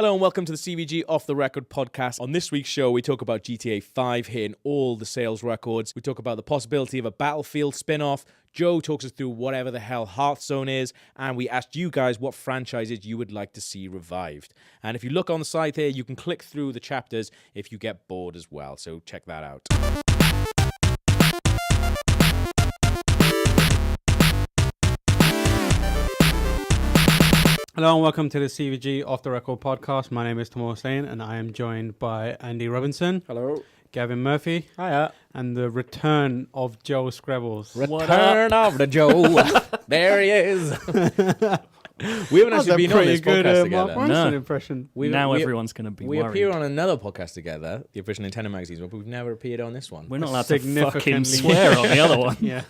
Hello and welcome to the CVG Off the Record podcast. On this week's show, we talk about GTA 5 hitting all the sales records. We talk about the possibility of a Battlefield spin-off. Joe talks us through whatever the hell Hearthstone is. And we asked you guys what franchises you would like to see revived. And if you look on the side here, you can click through the chapters if you get bored as well. So check that out. Hello and welcome to the CVG Off the Record podcast. My name is Tomo Lane and I am joined by Andy Robinson. Hello. Gavin Murphy. Hiya. And the return of Joe Scrabbles. Return of the Joe. There he is. We haven't actually been on this podcast together. Mark Ronson impression. Everyone's going to be worried. We appear on another podcast together, the official Nintendo magazine, but we've never appeared on this one. We're not allowed to fucking swear on the other one. Yeah.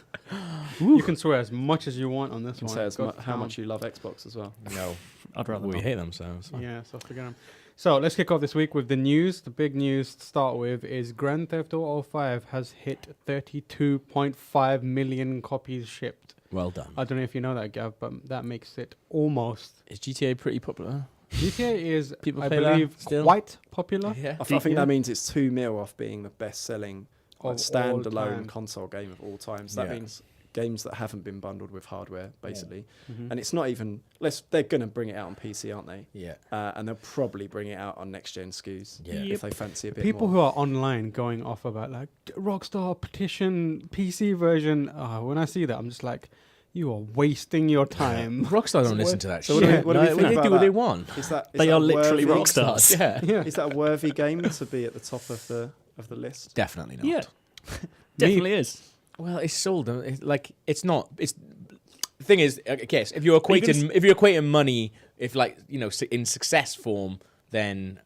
You can swear as much as you want on this one. Say how much you love Xbox as well. No. I'd rather we not. hate them, so yeah, so forget them. So let's kick off this week with the news. The big news to start with is Grand Theft Auto 5 has hit 32.5 million copies shipped. Well done. I don't know if you know that, Gav, but that makes it almost. Is GTA pretty popular? GTA is, People I play believe, that still? quite popular. Yeah. I think that means it's 2 mil off being the best-selling Of standalone all time. console game of all time. So that Yeah. means games that haven't been bundled with hardware, basically. Mhm. And it's not even... They're going to bring it out on PC, aren't they? Yeah. And they'll probably bring it out on next-gen SKUs Yeah. if they fancy a bit People more. who are online going off about like Rockstar petition PC version. When I see that, I'm just like, you are wasting your time. Rockstar don't listen to that So shit. what do we think They about do what they that? want. Is that They that are literally worthy? rock stars. Yeah. Yeah, Is that a worthy game to be at the top of the list? Definitely not. Yeah. Definitely is. Well, it's sold. It's not. It's the thing is, I guess if you're you gonna equating money, if like in success form, then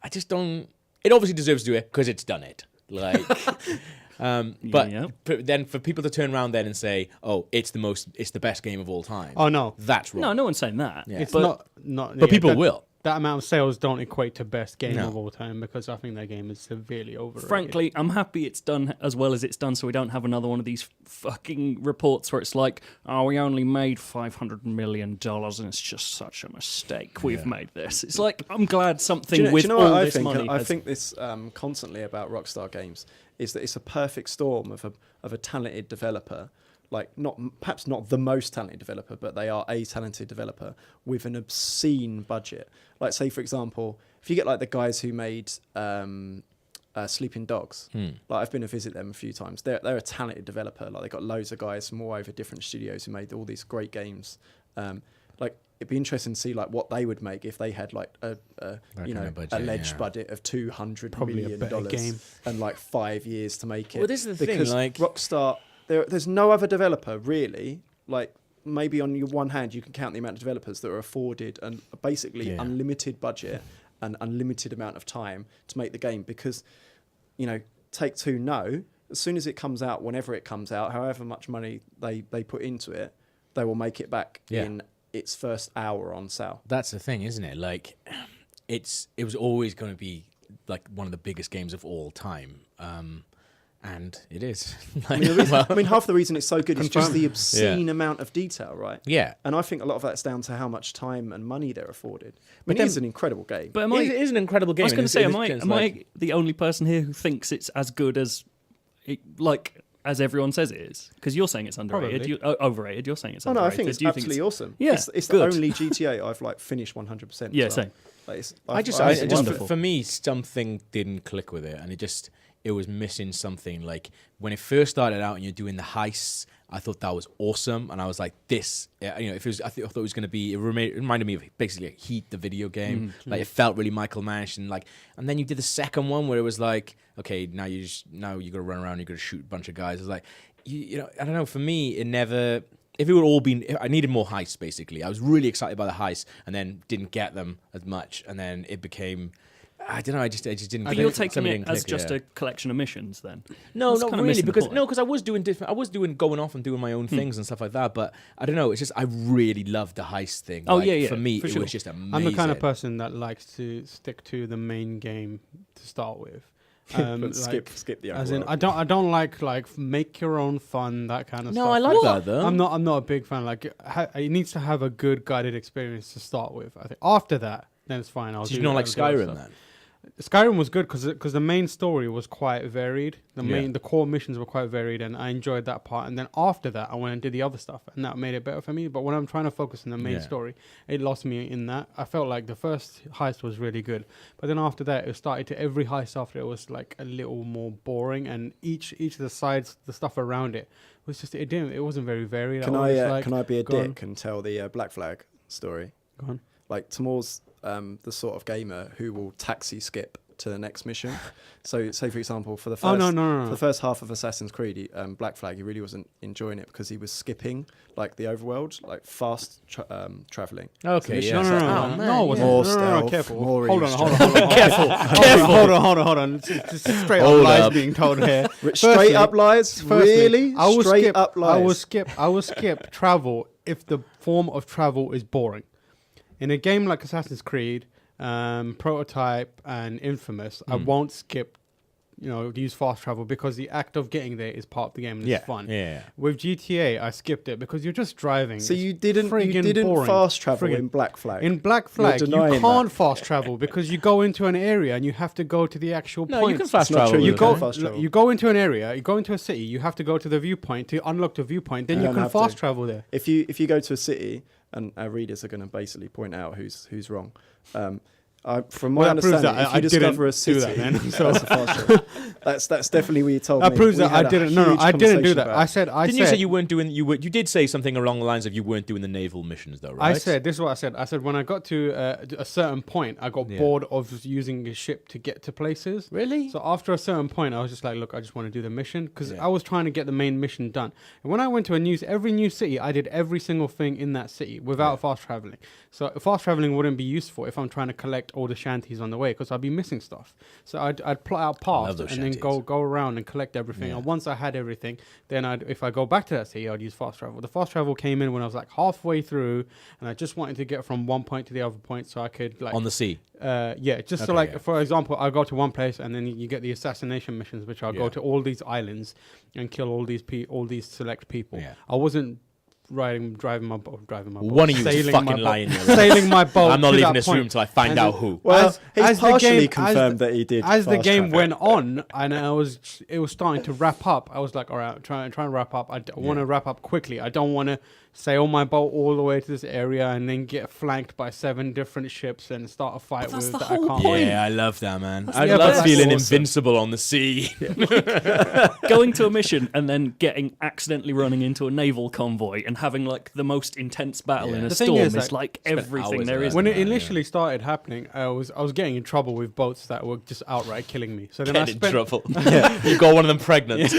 I just don't. It obviously deserves to do it because it's done it. Like, but Yeah. then for people to turn around then and say, "Oh, it's the best game of all time." Oh no, That's wrong. No one's saying that. Yeah. it's But- not. But yeah, people that, will. That amount of sales don't equate to best game No. of all time because I think that game is severely overrated. Frankly, I'm happy it's done as well as it's done so we don't have another one of these fucking reports where it's like, oh, we only made $500 million and it's just such a mistake we've made this. It's like, I'm glad something with all what this money I has... think this constantly about Rockstar games is that it's a perfect storm of a talented developer, like perhaps not the most talented developer, but they are a talented developer with an obscene budget. Like, say for example, if you get like the guys who made Sleeping Dogs, like I've been to visit them a few times. They're a talented developer. Like they got loads of guys from all over different studios who made all these great games. Like it'd be interesting to see like what they would make if they had like a budget, alleged budget of $200 Probably a million better game. and like 5 years to make it. Well, this is the thing, because like- Rockstar, there's no other developer really. Like maybe on your one hand you can count the amount of developers that are afforded and basically unlimited budget and unlimited amount of time to make the game, because Take-Two know as soon as it comes out, whenever it comes out, however much money they put into it, they will make it back in its first hour on sale. That's the thing, isn't it? Like, it was always going to be like one of the biggest games of all time, and it is. I mean, half the reason it's so good is just the obscene amount of detail, right? Yeah. And I think a lot of that's down to how much time and money they're afforded. But It is an incredible game. But It is an incredible game. I was going to say, am It's I the only person here who thinks it's as good as, as everyone says it is? Because you're saying it's underrated, overrated. You're saying it's Oh no, underrated. I think it's Do you absolutely awesome. Yeah, it's the good. only GTA I've like finished 100%. Yeah, as well. same. Like, I just wonderful. for me, something didn't click with it, and it was missing something. Like when it first started out and you're doing the heists, I thought that was awesome, and I was like, this, if it was, I thought it was going to be. It reminded me of basically like Heat, the video game. Like it felt really Michael Mann, and then you did the second one where it was like, okay, now you got to run around, you got to shoot a bunch of guys. It was like, I don't know. For me, it never. If it would all been, I needed more heists. Basically, I was really excited by the heists, and then didn't get them as much, and then it became. I don't know. I just didn't. But you're taking it as just a collection of missions, then? No, That's not kinda really, missing the because point. I was doing different. I was going off and doing my own things and stuff like that. But I don't know. It's just I really loved the heist thing. Oh, like, yeah, For me, for it sure. was just amazing. I'm the kind of person that likes to stick to the main game to start with. But skip the As in, overworld. I don't like make your own fun, that kind of stuff. No, I like that though. I'm not a big fan. Like it needs to have a good guided experience to start with. I think after that, then it's fine. I'll Did you do not like I'll do other Skyrim stuff. then? Skyrim was good because the main story was quite varied. Yeah. The core missions were quite varied, and I enjoyed that part. And then after that, I went and did the other stuff, and that made it better for me. But when I'm trying to focus on the main Yeah. story, it lost me in that. I felt like the first heist was really good, but then after that, it started to every heist after it was like a little more boring, and each of the sides, the stuff around it was just it wasn't very varied. Can was I like, can I be a go on. dick and tell the Black Flag story? Go on. Like Timur's the sort of gamer who will taxi skip to the next mission. So, say for example, for the first No. for the first half of Assassin's Creed, Black Flag, he really wasn't enjoying it because he was skipping like the overworld, like fast traveling. Okay, So yeah. No, Oh, man, it wasn't. More No, stealth, careful. more Hold on. Careful. Hold on. It's straight up Hold lies up. being told here. Straight Firstly- up lies, Firstly, really? I will Straight skip. up lies. I will skip travel if the form of travel is boring. In a game like Assassin's Creed, Prototype, and Infamous, I won't skip. Use fast travel because the act of getting there is part of the game and it's fun. Yeah. With GTA, I skipped it because you're just driving. So It's you didn't friggin' boring. fast travel Friggin' in Black Flag. In Black Flag, you denying can't that. fast travel because you go into an area and you have to go to the actual No, point. you can fast It's not travel. true, with you it, can't okay? fast travel. You go into an area, you go into a city, you have to go to the viewpoint to unlock the viewpoint, then You you don't can have fast to. travel there. If you go to a city, and our readers are going to basically point out who's wrong. From my Well, that proves understanding, that if I you discover didn't a city, do that then, that's a fast travel. That's definitely what you told That me. proves We that I had a didn't. No, huge I didn't do conversation that. about I Didn't said you say you weren't doing? You did say something along the lines of you weren't doing the naval missions, though, right? I said this is what I said. I said when I got to a certain point, I got Yeah. bored of using a ship to get to places. Really? So after a certain point, I was just like, look, I just want to do the mission because Yeah. I was trying to get the main mission done. And when I went to every new city, I did every single thing in that city without fast traveling. So fast traveling wouldn't be useful if I'm trying to collect all the shanties on the way because I'd be missing stuff. So I'd plot out love paths those and then shanties. go around and collect everything. Yeah. And once I had everything, then if I go back to that city, I'd use fast travel. The fast travel came in when I was like halfway through, and I just wanted to get from one point to the other point so I could like On the sea. just so Okay, like yeah. for example, I go to one place and then you get the assassination missions, which I'll go Yeah. to all these islands and kill all these select people. Yeah. I wasn't driving my boat, One of you is sailing fucking my boat- lying. sailing my boat. I'm not to leaving that this point. room until I find And out then- who. Well, As- he's as the partially game- confirmed as the- that he did. As the fast game travel. went on, and it was starting to wrap up. I was like, all right, try and wrap up. I want to wrap up quickly. I don't want to sail my boat all the way to this area and then get flanked by 7 different ships and start a fight that's with the that whole I can't. point. Yeah, I love that, man. That's I the love best. feeling Awesome. invincible on the sea. Going to a mission and then accidentally running into a naval convoy and having like the most intense battle Yeah. in a The thing storm is, is like, like spent everything hours there of is. that. When it Yeah, initially started happening, I was getting in trouble with boats that were just outright killing me. So then Get I in spent trouble. You got one of them pregnant.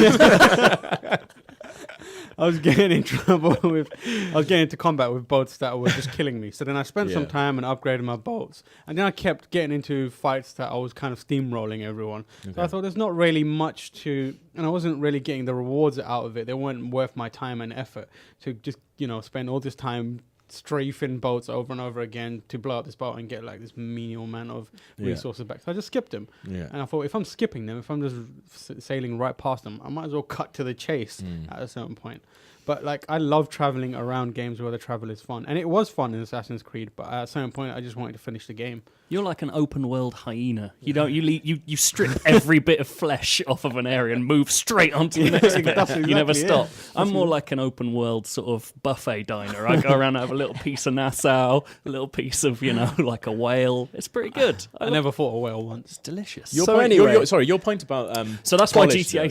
I was getting in trouble with, I was getting into combat with boats that were just killing me. So then I spent some Yeah. time and upgraded my boats. And then I kept getting into fights that I was kind of steamrolling everyone. So I thought there's not really much to, and I wasn't really getting the rewards out of it. They weren't worth my time and effort to just, spend all this time strafing boats over and over again to blow up this boat and get like this menial amount of Yeah. resources back. So I just skipped them. Yeah. And I thought, if I'm skipping them, if I'm just sailing right past them, I might as well cut to the chase at a certain point. But like, I love traveling around games where the travel is fun, and it was fun in Assassin's Creed. But at a certain point, I just wanted to finish the game. You're like an open world hyena. You don't. You strip every bit of flesh off of an area and move straight onto the next bit. That's You never exactly it. stop. I'm more like an open world sort of buffet diner. I go around and have a little piece of Nassau, a little piece of like a whale. It's pretty good. I never fought a whale once. It's delicious. So anyway- your point about So that's why polish, GTA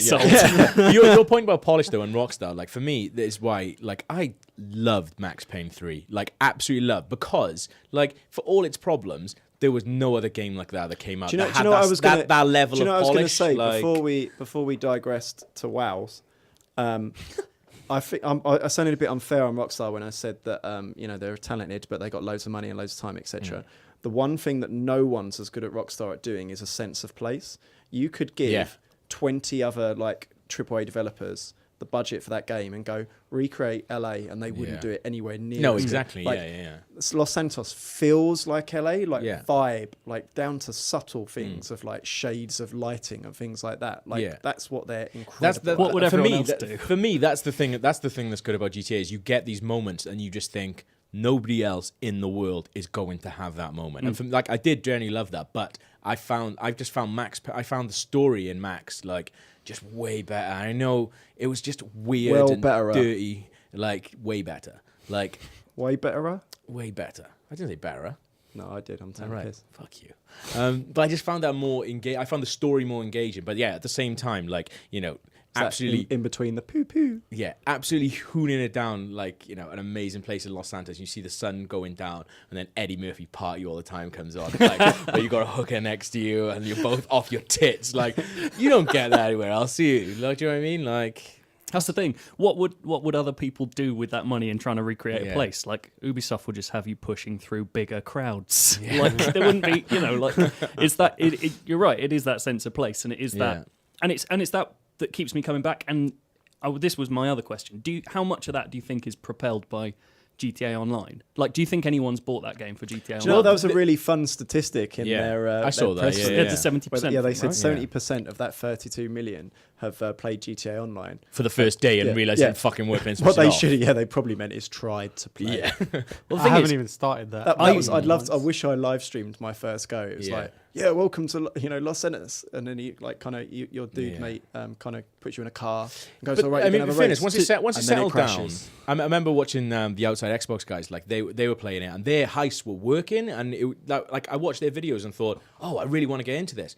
though, sold. your point about polish though and Rockstar, like for me, that is why like I loved Max Payne 3, like absolutely loved, because like for all its problems, there was no other game like that came out. Do you know, that do you had know what I was that, gonna, that level do you know of what I was polish. going to say like, before we digressed to WoWs? I think I sounded a bit unfair on Rockstar when I said that they're talented, but they got loads of money and loads of time, etc. The one thing that no one's as good at Rockstar at doing is a sense of place. You could give 20 other like AAA developers the budget for that game and go recreate LA, and they wouldn't do it anywhere near. no, as good. exactly. Like, yeah. Los Santos feels like LA, like Yeah. vibe, like down to subtle things of like shades of lighting and things like that. Like that's what they're incredible. That's the, at. What would for everyone me, else do? For me, that's the thing. That's the thing that's good about GTA is you get these moments and you just think, nobody else in the world is going to have that moment. And from, like, I did generally love that, but I found the story in Max like just way better. I know it was just weird and dirty, like way better, like way better. Way better. I didn't say better. No, I did. I'm telling you. Fuck you. But I just found that more engaging. I found the story more engaging. But yeah, at the same time, like, you know, absolutely in between the poo poo. Yeah, absolutely hooning it down, like, you know, an amazing place in Los Santos. You see the sun going down, and then Eddie Murphy Party All the Time comes on, like, where you got a hooker next to you, and you're both off your tits. Like, you don't get that anywhere else, do you? Like, do you know what I mean? Like, that's the thing. What would other people do with that money in trying to recreate a place? Like, Ubisoft would just have you pushing through bigger crowds. Yeah. Like, there wouldn't be, you know, like, it's that. You're right. It is that sense of place, and it is that, and it's that keeps me coming back. And this was my other question. How much of that do you think is propelled by GTA Online? Like, do you think anyone's bought that game for GTA Online? No, that was a really fun statistic in their. I saw that. It's a 70%. Yeah, they said 70% of that 32 million have played GTA Online for the first day and realised it didn't fucking work. What they should, they probably meant is tried to play. Yeah. Well, I haven't even started that. I wish I live streamed my first go. It was like, welcome to Los Santos, and then you like kind of your dude mate kind of puts you in a car and goes, all right. I mean, in fairness, once it settled down, I remember watching the Outside Xbox guys, like they were playing it and their heists were working, and like I watched their videos and thought, oh, I really want to get into this.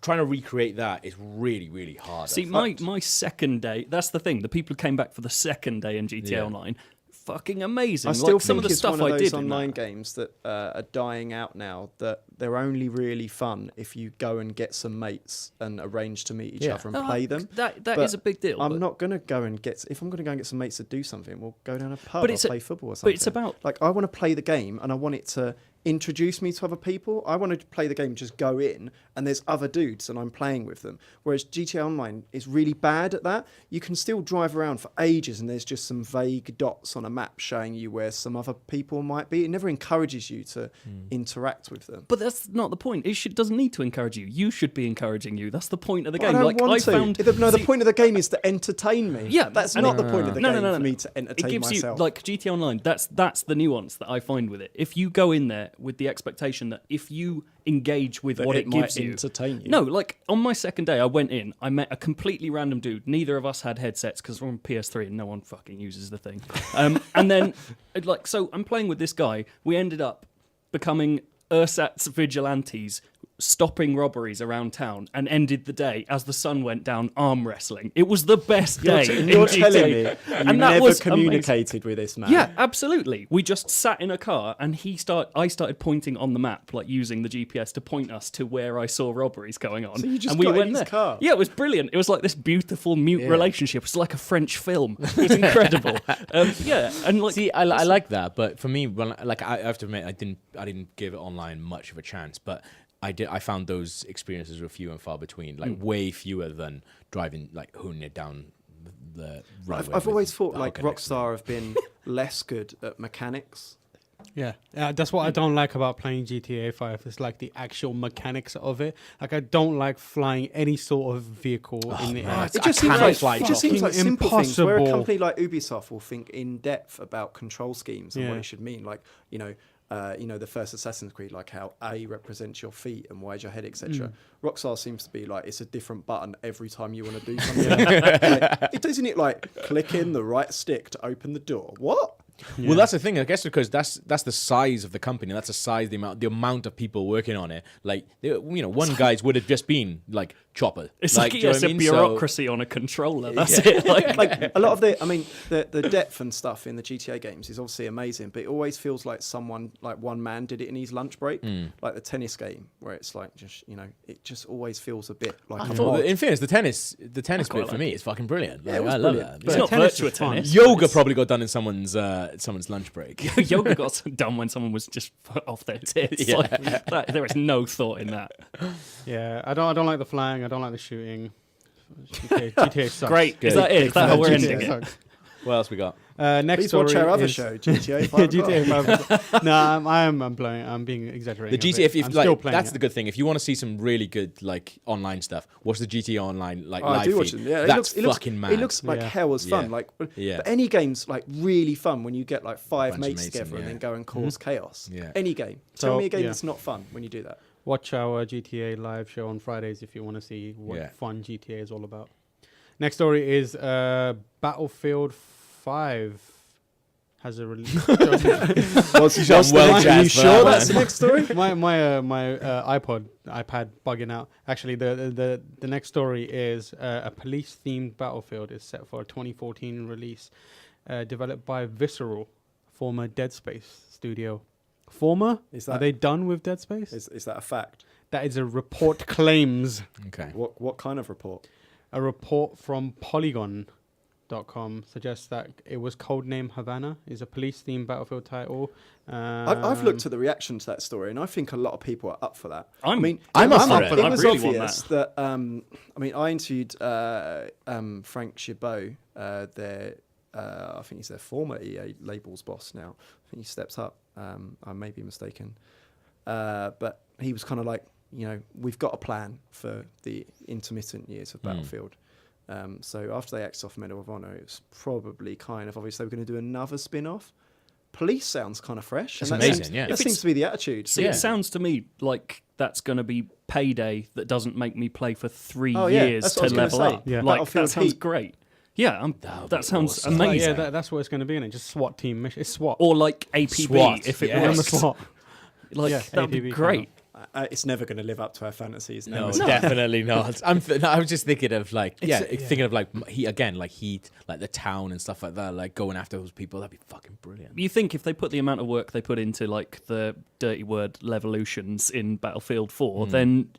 Trying to recreate that is really, really hard. See, my second day, that's the thing. The people who came back for the second day in GTA Online, fucking amazing. I still like, some think of the it's stuff one of I those did online games that are dying out now, that they're only really fun if you go and get some mates and arrange to meet each other and play them. That is a big deal. I'm not going to go and get... If I'm going to go and get some mates to do something, we'll go down a pub or play football or something. But it's about... Like, I want to play the game and I want it to introduce me to other people. I want to play the game, just go in, and there's other dudes and I'm playing with them. Whereas GTA Online is really bad at that. You can still drive around for ages and there's just some vague dots on a map showing you where some other people might be. It never encourages you to interact with them. But that's not the point. It doesn't need to encourage you. You should be encouraging you. That's the point of the game. I don't want to. The point of the game is to entertain me. Yeah, that's not the point of the game for me to entertain it gives myself. You, like, GTA Online, that's the nuance that I find with it. If you go in there with the expectation that if you engage with what it gives you, entertain you. No, like on my second day, I went in, I met a completely random dude. Neither of us had headsets because we're on PS3 and no one fucking uses the thing. And then, like, so I'm playing with this guy. We ended up becoming ersatz vigilantes, stopping robberies around town, and ended the day as the sun went down arm wrestling. It was the best day. You're telling me you and never communicated with this man? Yeah, absolutely. We just sat in a car, and I started pointing on the map, like using the GPS to point us to where I saw robberies going on. So you just and we got went in his there. car? Yeah, it was brilliant. It was like this beautiful mute relationship. It was like a French film. It was incredible. And like, see, I like that, but for me, I have to admit, I didn't give it online much of a chance, but I found those experiences were few and far between, like way fewer than driving, like hooning it down the roadway. I've always thought like Rockstar have been less good at mechanics. Yeah, that's what I don't like about playing GTA 5. It's like the actual mechanics of it. Like, I don't like flying any sort of vehicle in the air. It just seems like simple things. Where a company like Ubisoft will think in depth about control schemes and what it should mean. Like, the first Assassin's Creed, like how A represents your feet and why's your head, etc. Rockstar seems to be like, it's a different button every time you want to do something. Isn't it like click in the right stick to open the door? What? Yeah. Well, that's the thing, I guess, because that's the size of the company. That's the size, the amount of people working on it. Like, one guy's would have just been like Chopper. It's like a bureaucracy on a controller. That's it. Like a lot of the depth and stuff in the GTA games is obviously amazing, but it always feels like one man did it in his lunch break, like the tennis game, where it's like just it just always feels a bit like. In fairness, the tennis bit for me is fucking brilliant. Yeah, I love that. It's not virtual tennis. Yoga probably got done in someone's lunch break. Yoga got done when someone was just off their tits. Yeah. Like, there is no thought in that. Yeah, I don't like the flying. I don't like the shooting. GTA sucks. Great. Is that it? Is that how we're ending it? What else we got? Next Please story watch our other is show, GTA 5 GTA 5. No, I'm being exaggerating. The a GTA, bit. if I'm like still playing that's it. the good thing. If you want to see some really good like online stuff, watch the GTA Online like I live do watch feed. them. Yeah, That's it looks fucking mad. It looks like Yeah. hell as fun. Yeah. Like, Yeah. but any game's like really fun when you get like five Bunch of mates mates together and and, then yeah. go and cause chaos. Yeah. Any game. So, Tell me a game yeah. that's not fun when you do that. Watch our GTA live show on Fridays if you want to see what Yeah. fun GTA is all about. Next story is Battlefield 5 has a release. well Are you jazzed for sure that, that's the man. next story? my iPad bugging out. Actually, the next story is a police-themed Battlefield is set for a 2014 release, developed by Visceral, former Dead Space studio. Former? Is Are that they done with Dead Space? is that a fact? That is a report claims. Okay. What kind of report? A report from Polygon.com suggests that it was codename Havana, is a police-themed Battlefield title. I've looked at the reaction to that story, and I think a lot of people are up for that. I'm up for it. It I was really want obvious that. I interviewed Frank Chabot, I think he's their former EA labels boss now. I think he stepped up. I may be mistaken, but he was kind of like, we've got a plan for the intermittent years of Battlefield. So after they axed off Medal of Honor, it was probably kind of obvious they were going to do another spin-off. Police sounds kind of fresh. That's and amazing, yeah. That seems to be the attitude. See, Yeah. it sounds to me like that's going to be payday that doesn't make me play for 3 Oh, yeah, years that's to what I was level gonna say. up. Yeah. Like, Battlefield that sounds Heat. great. Yeah, That would that be sounds awesome. amazing. Yeah, that's what it's going to be in it. Just SWAT team mission. It's SWAT. Or like APB, SWAT, if it yes. Remember works. SWAT. Like, Yeah, that'd be APB great. It's never going to live up to our fantasies. No, Never. definitely not. I was just thinking of like, thinking of like Heat, like the town and stuff like that, like going after those people. That'd be fucking brilliant. You think if they put the amount of work they put into like the dirty word Levolutions in Battlefield 4, then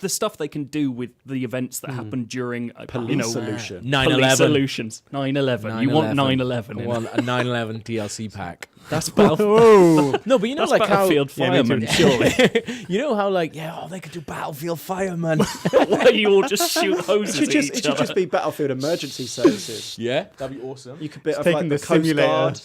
the stuff they can do with the events that happen during Police solution. 9/11. Police solutions. 9/11. You want 9/11 in Well, it. a 9/11 DLC pack. That's Battlefield. No, but you know, That's like Battlefield Yeah, me too. Fireman, surely. you know how like they could do Battlefield Fireman. Where you all just shoot hoses at It each should other. just be Battlefield Emergency Services. Yeah, that'd be awesome. You could be It's of taking like the the Coast simulator Guard.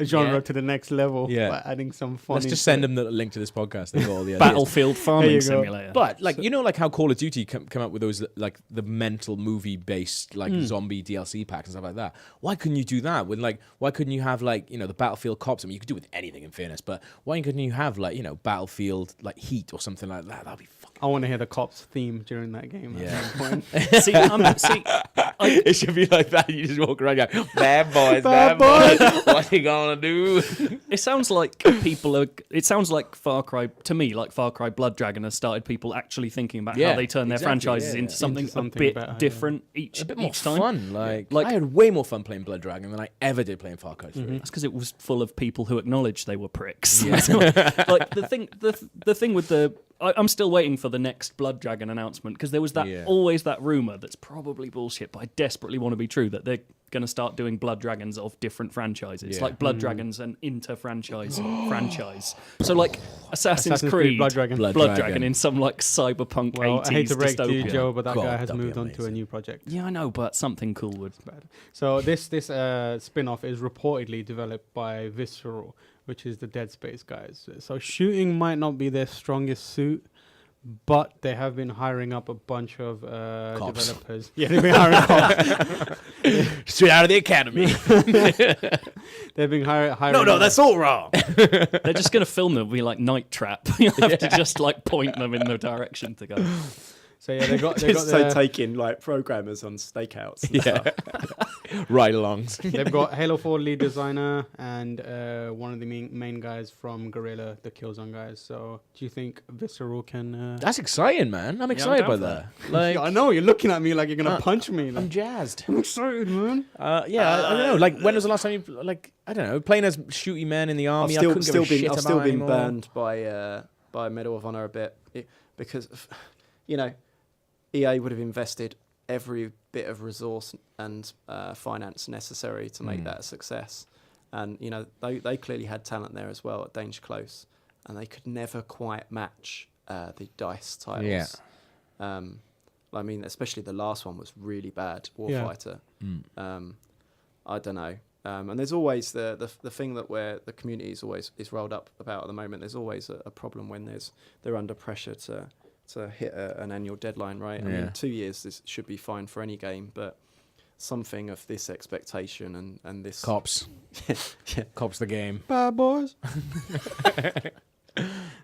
genre Yeah. to the next level Yeah. by adding some fun. Let's just send them the link to this podcast. They've got all the ideas. Battlefield There Farming you go. Simulator. But like you know, like how Call of Duty come up with those like the mental movie based like zombie DLC packs and stuff like that. Why couldn't you do that with like? Why couldn't you have like the Battlefield cops? I mean, you could do it with anything in fairness, but why couldn't you have like Battlefield like Heat or something like that? That'd be fucking. I want to hear the cops theme during that game. Yeah. At some point. see, It should be like that. You just walk around, going, "Bad boys, Bad bad boys. What you gonna do?" it sounds like people are. It sounds like Far Cry to me, like Far Cry Blood Dragon has started people actually thinking about Yeah, how they turn their exactly, franchises yeah, into yeah. something, Into something a bit better, yeah. different each A bit more each time. fun. Like Like- I had way more fun playing Blood Dragon than I ever did playing Far Cry 3. That's because it was full of people who acknowledged they were pricks. Like the thing with the. I'm still waiting for the next Blood Dragon announcement because there was always that rumor that's probably bullshit, but I desperately want to be true that they're going to start doing Blood Dragons of different franchises, Yeah. like Blood Dragons and inter-franchise franchise. So like Assassin's Creed Creed, Blood Dragon. Blood Dragon Dragon. in some like cyberpunk Well, 80s I hate to break to you, dystopia. Joe, but that God, guy has that'd be moved on to a amazing. new project. Yeah, I know, but something cool would. So this spin-off is reportedly developed by Visceral, which is the Dead Space guys. So shooting might not be their strongest suit, but they have been hiring up a bunch of Cops. developers. Yeah, they've been hiring cops. Straight out of the academy. They've been hiring. No, that's all wrong. They're just going to film them, be like Night Trap. You have to just like point them in the direction to go. So yeah, they got Just the, taking like programmers on stakeouts. And stuff. Ride-alongs. they've got Halo 4 lead designer and one of the main guys from Guerrilla, the Killzone guys. So do you think Visceral can? That's exciting, man. I'm excited down by for that. Like, I know you're looking at me like you're gonna punch me. I'm jazzed. I'm excited, man. I don't know. Like, when was the last time you like? I don't know. Playing as shooty men in the army. I couldn't give a shit I've about still been anymore. burned by Medal of Honor a bit because EA would have invested every bit of resource and finance necessary to make that a success, and they clearly had talent there as well at Danger Close, and they could never quite match the DICE titles. Yeah. I mean, especially the last one was really bad. Warfighter. I don't know. And there's always the thing that where the community is rolled up about at the moment. There's always a problem when they're under pressure to hit an annual deadline, right? I mean, 2 years this should be fine for any game, but something of this expectation and this Cops. yeah. Cops the game. Bad boys.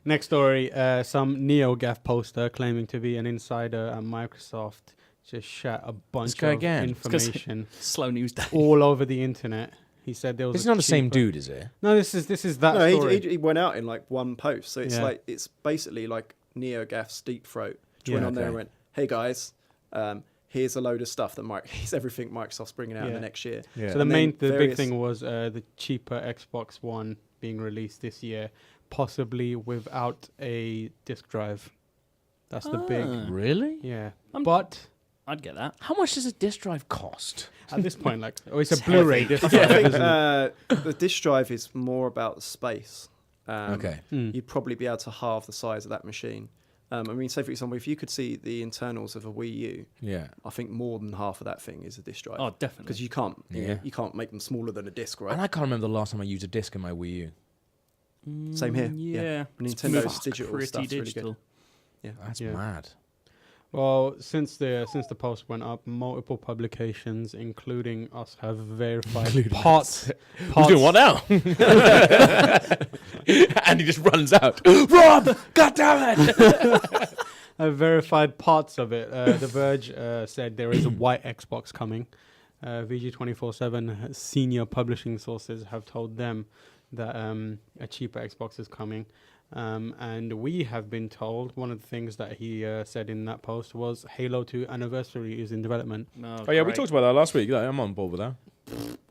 Next story, some NeoGAF poster claiming to be an insider at Microsoft just shat a bunch guy of again. information Slow news day. all over the internet. He said there was. This is a not the same cheaper- dude, is it? No, this is that No, story. he went out in like one post, so it's Yeah. like it's basically like NeoGAF's Deep Throat. Just went Yeah. on there and Okay. went, "Hey guys, here's a load of stuff that here's everything Microsoft's bringing out in Yeah. the next year." Yeah. So the And then big various- thing was the cheaper Xbox One being released this year, possibly without a disk drive. That's the big, Really? yeah. I'm- But I'd get that. How much does a disc drive cost? at this point, like, oh, it's a It's Blu-ray heavy. disc I drive, think isn't it? the disk drive is more about the space. Okay. You'd probably be able to halve the size of that machine. I mean, say for example, if you could see the internals of a Wii U, Yeah. I think more than half of that thing is a disk drive. Oh, definitely. Because you can't, Yeah. you can't make them smaller than a disc, right? And I can't remember the last time I used a disc in my Wii U. Same here. Yeah. Nintendo Fuck, digital pretty stuff's really digital. good. Yeah. That's Yeah. mad. Well, since the post went up, multiple publications, including us, have verified parts. Who's doing what now? And he just runs out. Rob! God damn it! Have verified parts of it. The Verge said there is a white Xbox coming. VG247 senior publishing sources have told them that a cheaper Xbox is coming. And we have been told one of the things that he said in that post was Halo 2 Anniversary is in development. No, Oh yeah, we great. talked about that last week. I'm on board with that.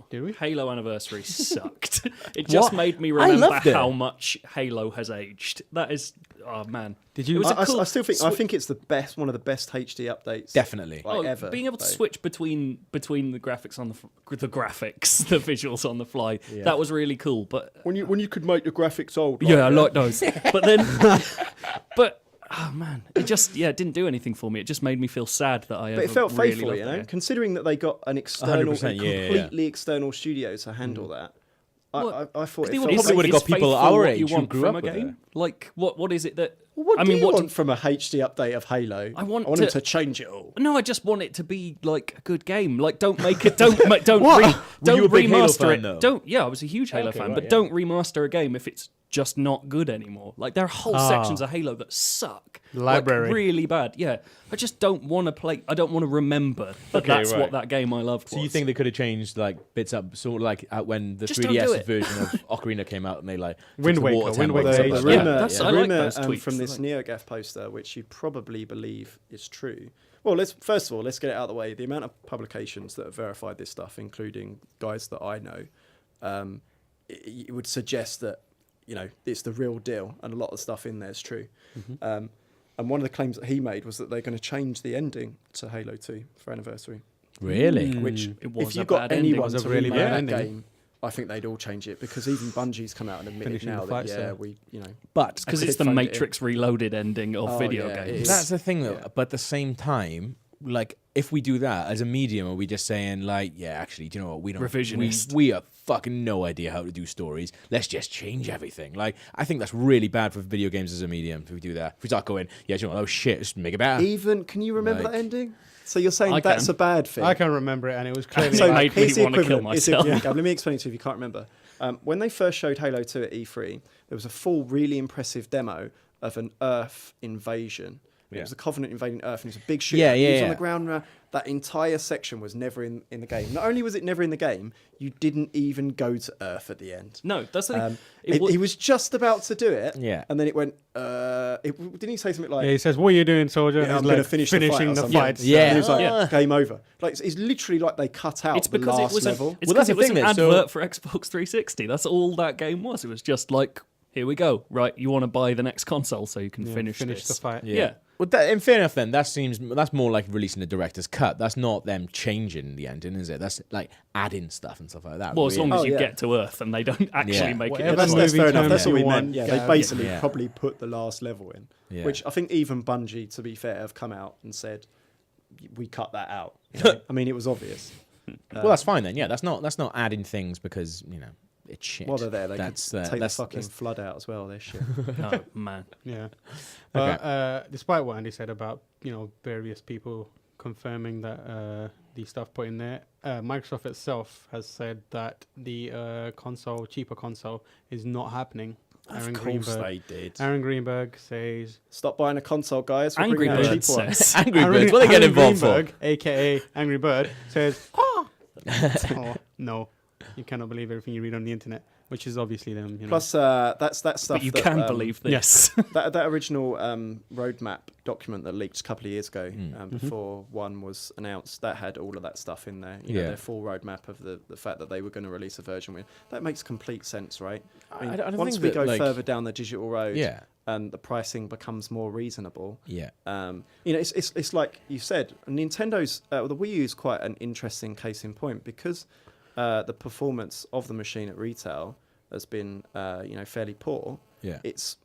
Did we? Halo Anniversary sucked. It just What? made me I remember loved it. how much Halo has aged. That is, oh man. Did It you? was a I cool still think it's the best, one of the best HD updates. Definitely. Like ever. Being able to though. switch between the graphics on the graphics, the visuals on the fly, Yeah. that was really cool. But when you could make the graphics old. yeah, I like those. But then, but oh man, it just didn't do anything for me. It just made me feel sad that I. But it felt really faithful, loved you that know, game. considering that they got an external, 100%, yeah. completely external studio to handle that. Well, I thought it You felt Probably faithful. would've got people our what age you who want grew from up a with game. it. Like, what is it that? What I do mean, you what want from a HD update of Halo? I want them to- to change it all. No, I just want it to be like a good game. Like, don't make it. Don't don't What? re, don't Were you a big Halo remaster fan, it. though? Don't. Yeah, I was a huge Halo Okay, fan, right, but yeah. don't remaster a game if it's just not good anymore. Like, there are whole sections of Halo that suck. Library. Like, really bad. Yeah, I just don't want to play. I don't want to remember that Okay, that's right. what that game I loved was. So you think they could have changed like bits up, sort of like when the Just don't do 3DS it. version of Ocarina came out and they like Wind fixed the Waker, water Wind tempo and Waker stuff The like Yeah, rumor, that. that's- the I like rumor those tweets. from this NeoGAF poster, which you probably believe is true. Well, let's get it out of the way. The amount of publications that have verified this stuff, including guys that I know, it would suggest that it's the real deal, and a lot of stuff in there is true. And one of the claims that he made was that they're going to change the ending to Halo 2 for Anniversary. Really? Which, It was if you a got bad ending. anyone It was to a really remake bad that ending. game, I think they'd all change it, because even Bungie's come out and admitted Finishing now the that fight, so- But because I it's the phoned it in. Matrix Reloaded ending of Oh, video yeah, it games. is. that's the thing though. Yeah. But at the same time, like if we do that as a medium, are we just saying like, yeah, actually, do you know what? We don't. Revisionist. We have fucking no idea how to do stories. Let's just change everything. Like I think that's really bad for video games as a medium if we do that. If we start going, yeah, do you know what? Oh shit, just make it better. Even, can you remember Like- that ending? So you're saying I that's can. a bad thing? I can remember it, and it was clearly. So It made me here's the wanna kill equivalent. It's the myself. equivalent. Gav, let me explain it to you if you can't remember. When they first showed Halo 2 at E3, there was a full, really impressive demo of an Earth invasion. It Yeah. was a Covenant invading Earth, and it was a big shootout. Yeah, He was yeah, on the yeah. ground. That entire section was never in the game. Not only was it never in the game, you didn't even go to Earth at the end. No, that's the thing. He was just about to do it, Yeah. and then it went. Didn't he say something like? Yeah, he says, "What are you doing, soldier?" Yeah, And I'm he's gonna like, finish the fight finishing or the something. fight. Yeah. And he was like, Yeah. game over. Like it's literally like they cut out It's the because last it was level. it's Well, because that's it the was thing an then, so- advert for Xbox 360. That's all that game was. It was just like, here we go. Right, you want to buy the next console so you can Yeah, finish the this. fight. Yeah. Well, in fair enough, then that's more like releasing a director's cut. That's not them changing the ending, is it? That's like adding stuff and stuff like that. Well, as long really. as you yeah. get to Earth and they don't actually Yeah. make Whatever it. That's movie fair enough. terms That's what you we want, meant. Yeah, Gav. they basically Yeah. probably put the last level in, Yeah. which I think even Bungie, to be fair, have come out and said we cut that out. You know? I mean, it was obvious. Well, that's fine then. Yeah, that's not adding things because it's shit. While they're there, they That's can take the fucking flood out as well. They're shit. Oh man. Yeah. But despite what Andy said about various people confirming that the stuff put in there, Microsoft itself has said that the cheaper console is not happening. Of course they did. Aaron Greenberg says, Stop buying a console, guys. We're Angry bringing out a Bird cheap one. says. Angry Birds. What are they getting involved for? Greenberg, aka Angry Bird, says, oh, no, you cannot believe everything you read on the internet, which is obviously them. Plus, that's that stuff. But you that, can believe this. Yes. that original roadmap document that leaked a couple of years ago, before one was announced, that had all of that stuff in there. Their full roadmap of the fact that they were going to release a version with. That makes complete sense, right? I mean, once we go further down the digital road, and the pricing becomes more reasonable. Yeah. It's like you said, Nintendo's the Wii U is quite an interesting case in point because the performance of the machine at retail has been fairly poor. Yeah. It's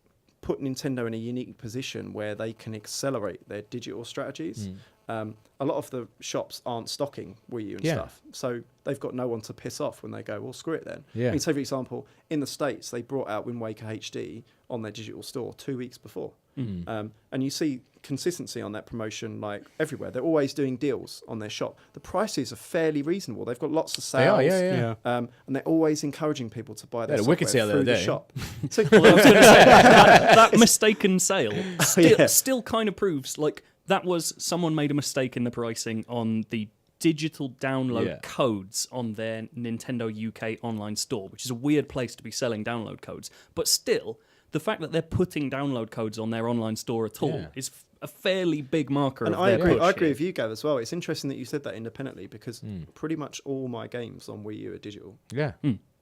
put Nintendo in a unique position where they can accelerate their digital strategies. A lot of the shops aren't stocking Wii U and stuff, so they've got no one to piss off when they go, well, screw it then. Yeah. I mean, say, for example, in the States, they brought out Wind Waker HD on their digital store 2 weeks before. And you see consistency on that promotion like everywhere. They're always doing deals on their shop. The prices are fairly reasonable. They've got lots of sales. They are, and they're always encouraging people to buy their a software wicked sale the through other the day. shop. So, Well, I was going to say that mistaken sale still kind of proves like that was someone made a mistake in the pricing on the digital download codes on their Nintendo UK online store, which is a weird place to be selling download codes. But still, the fact that they're putting download codes on their online store at all is a fairly big marker and of I their agree. push I agree here. with you, Gav, as well. It's interesting that you said that independently because pretty much all my games on Wii U are digital. Yeah.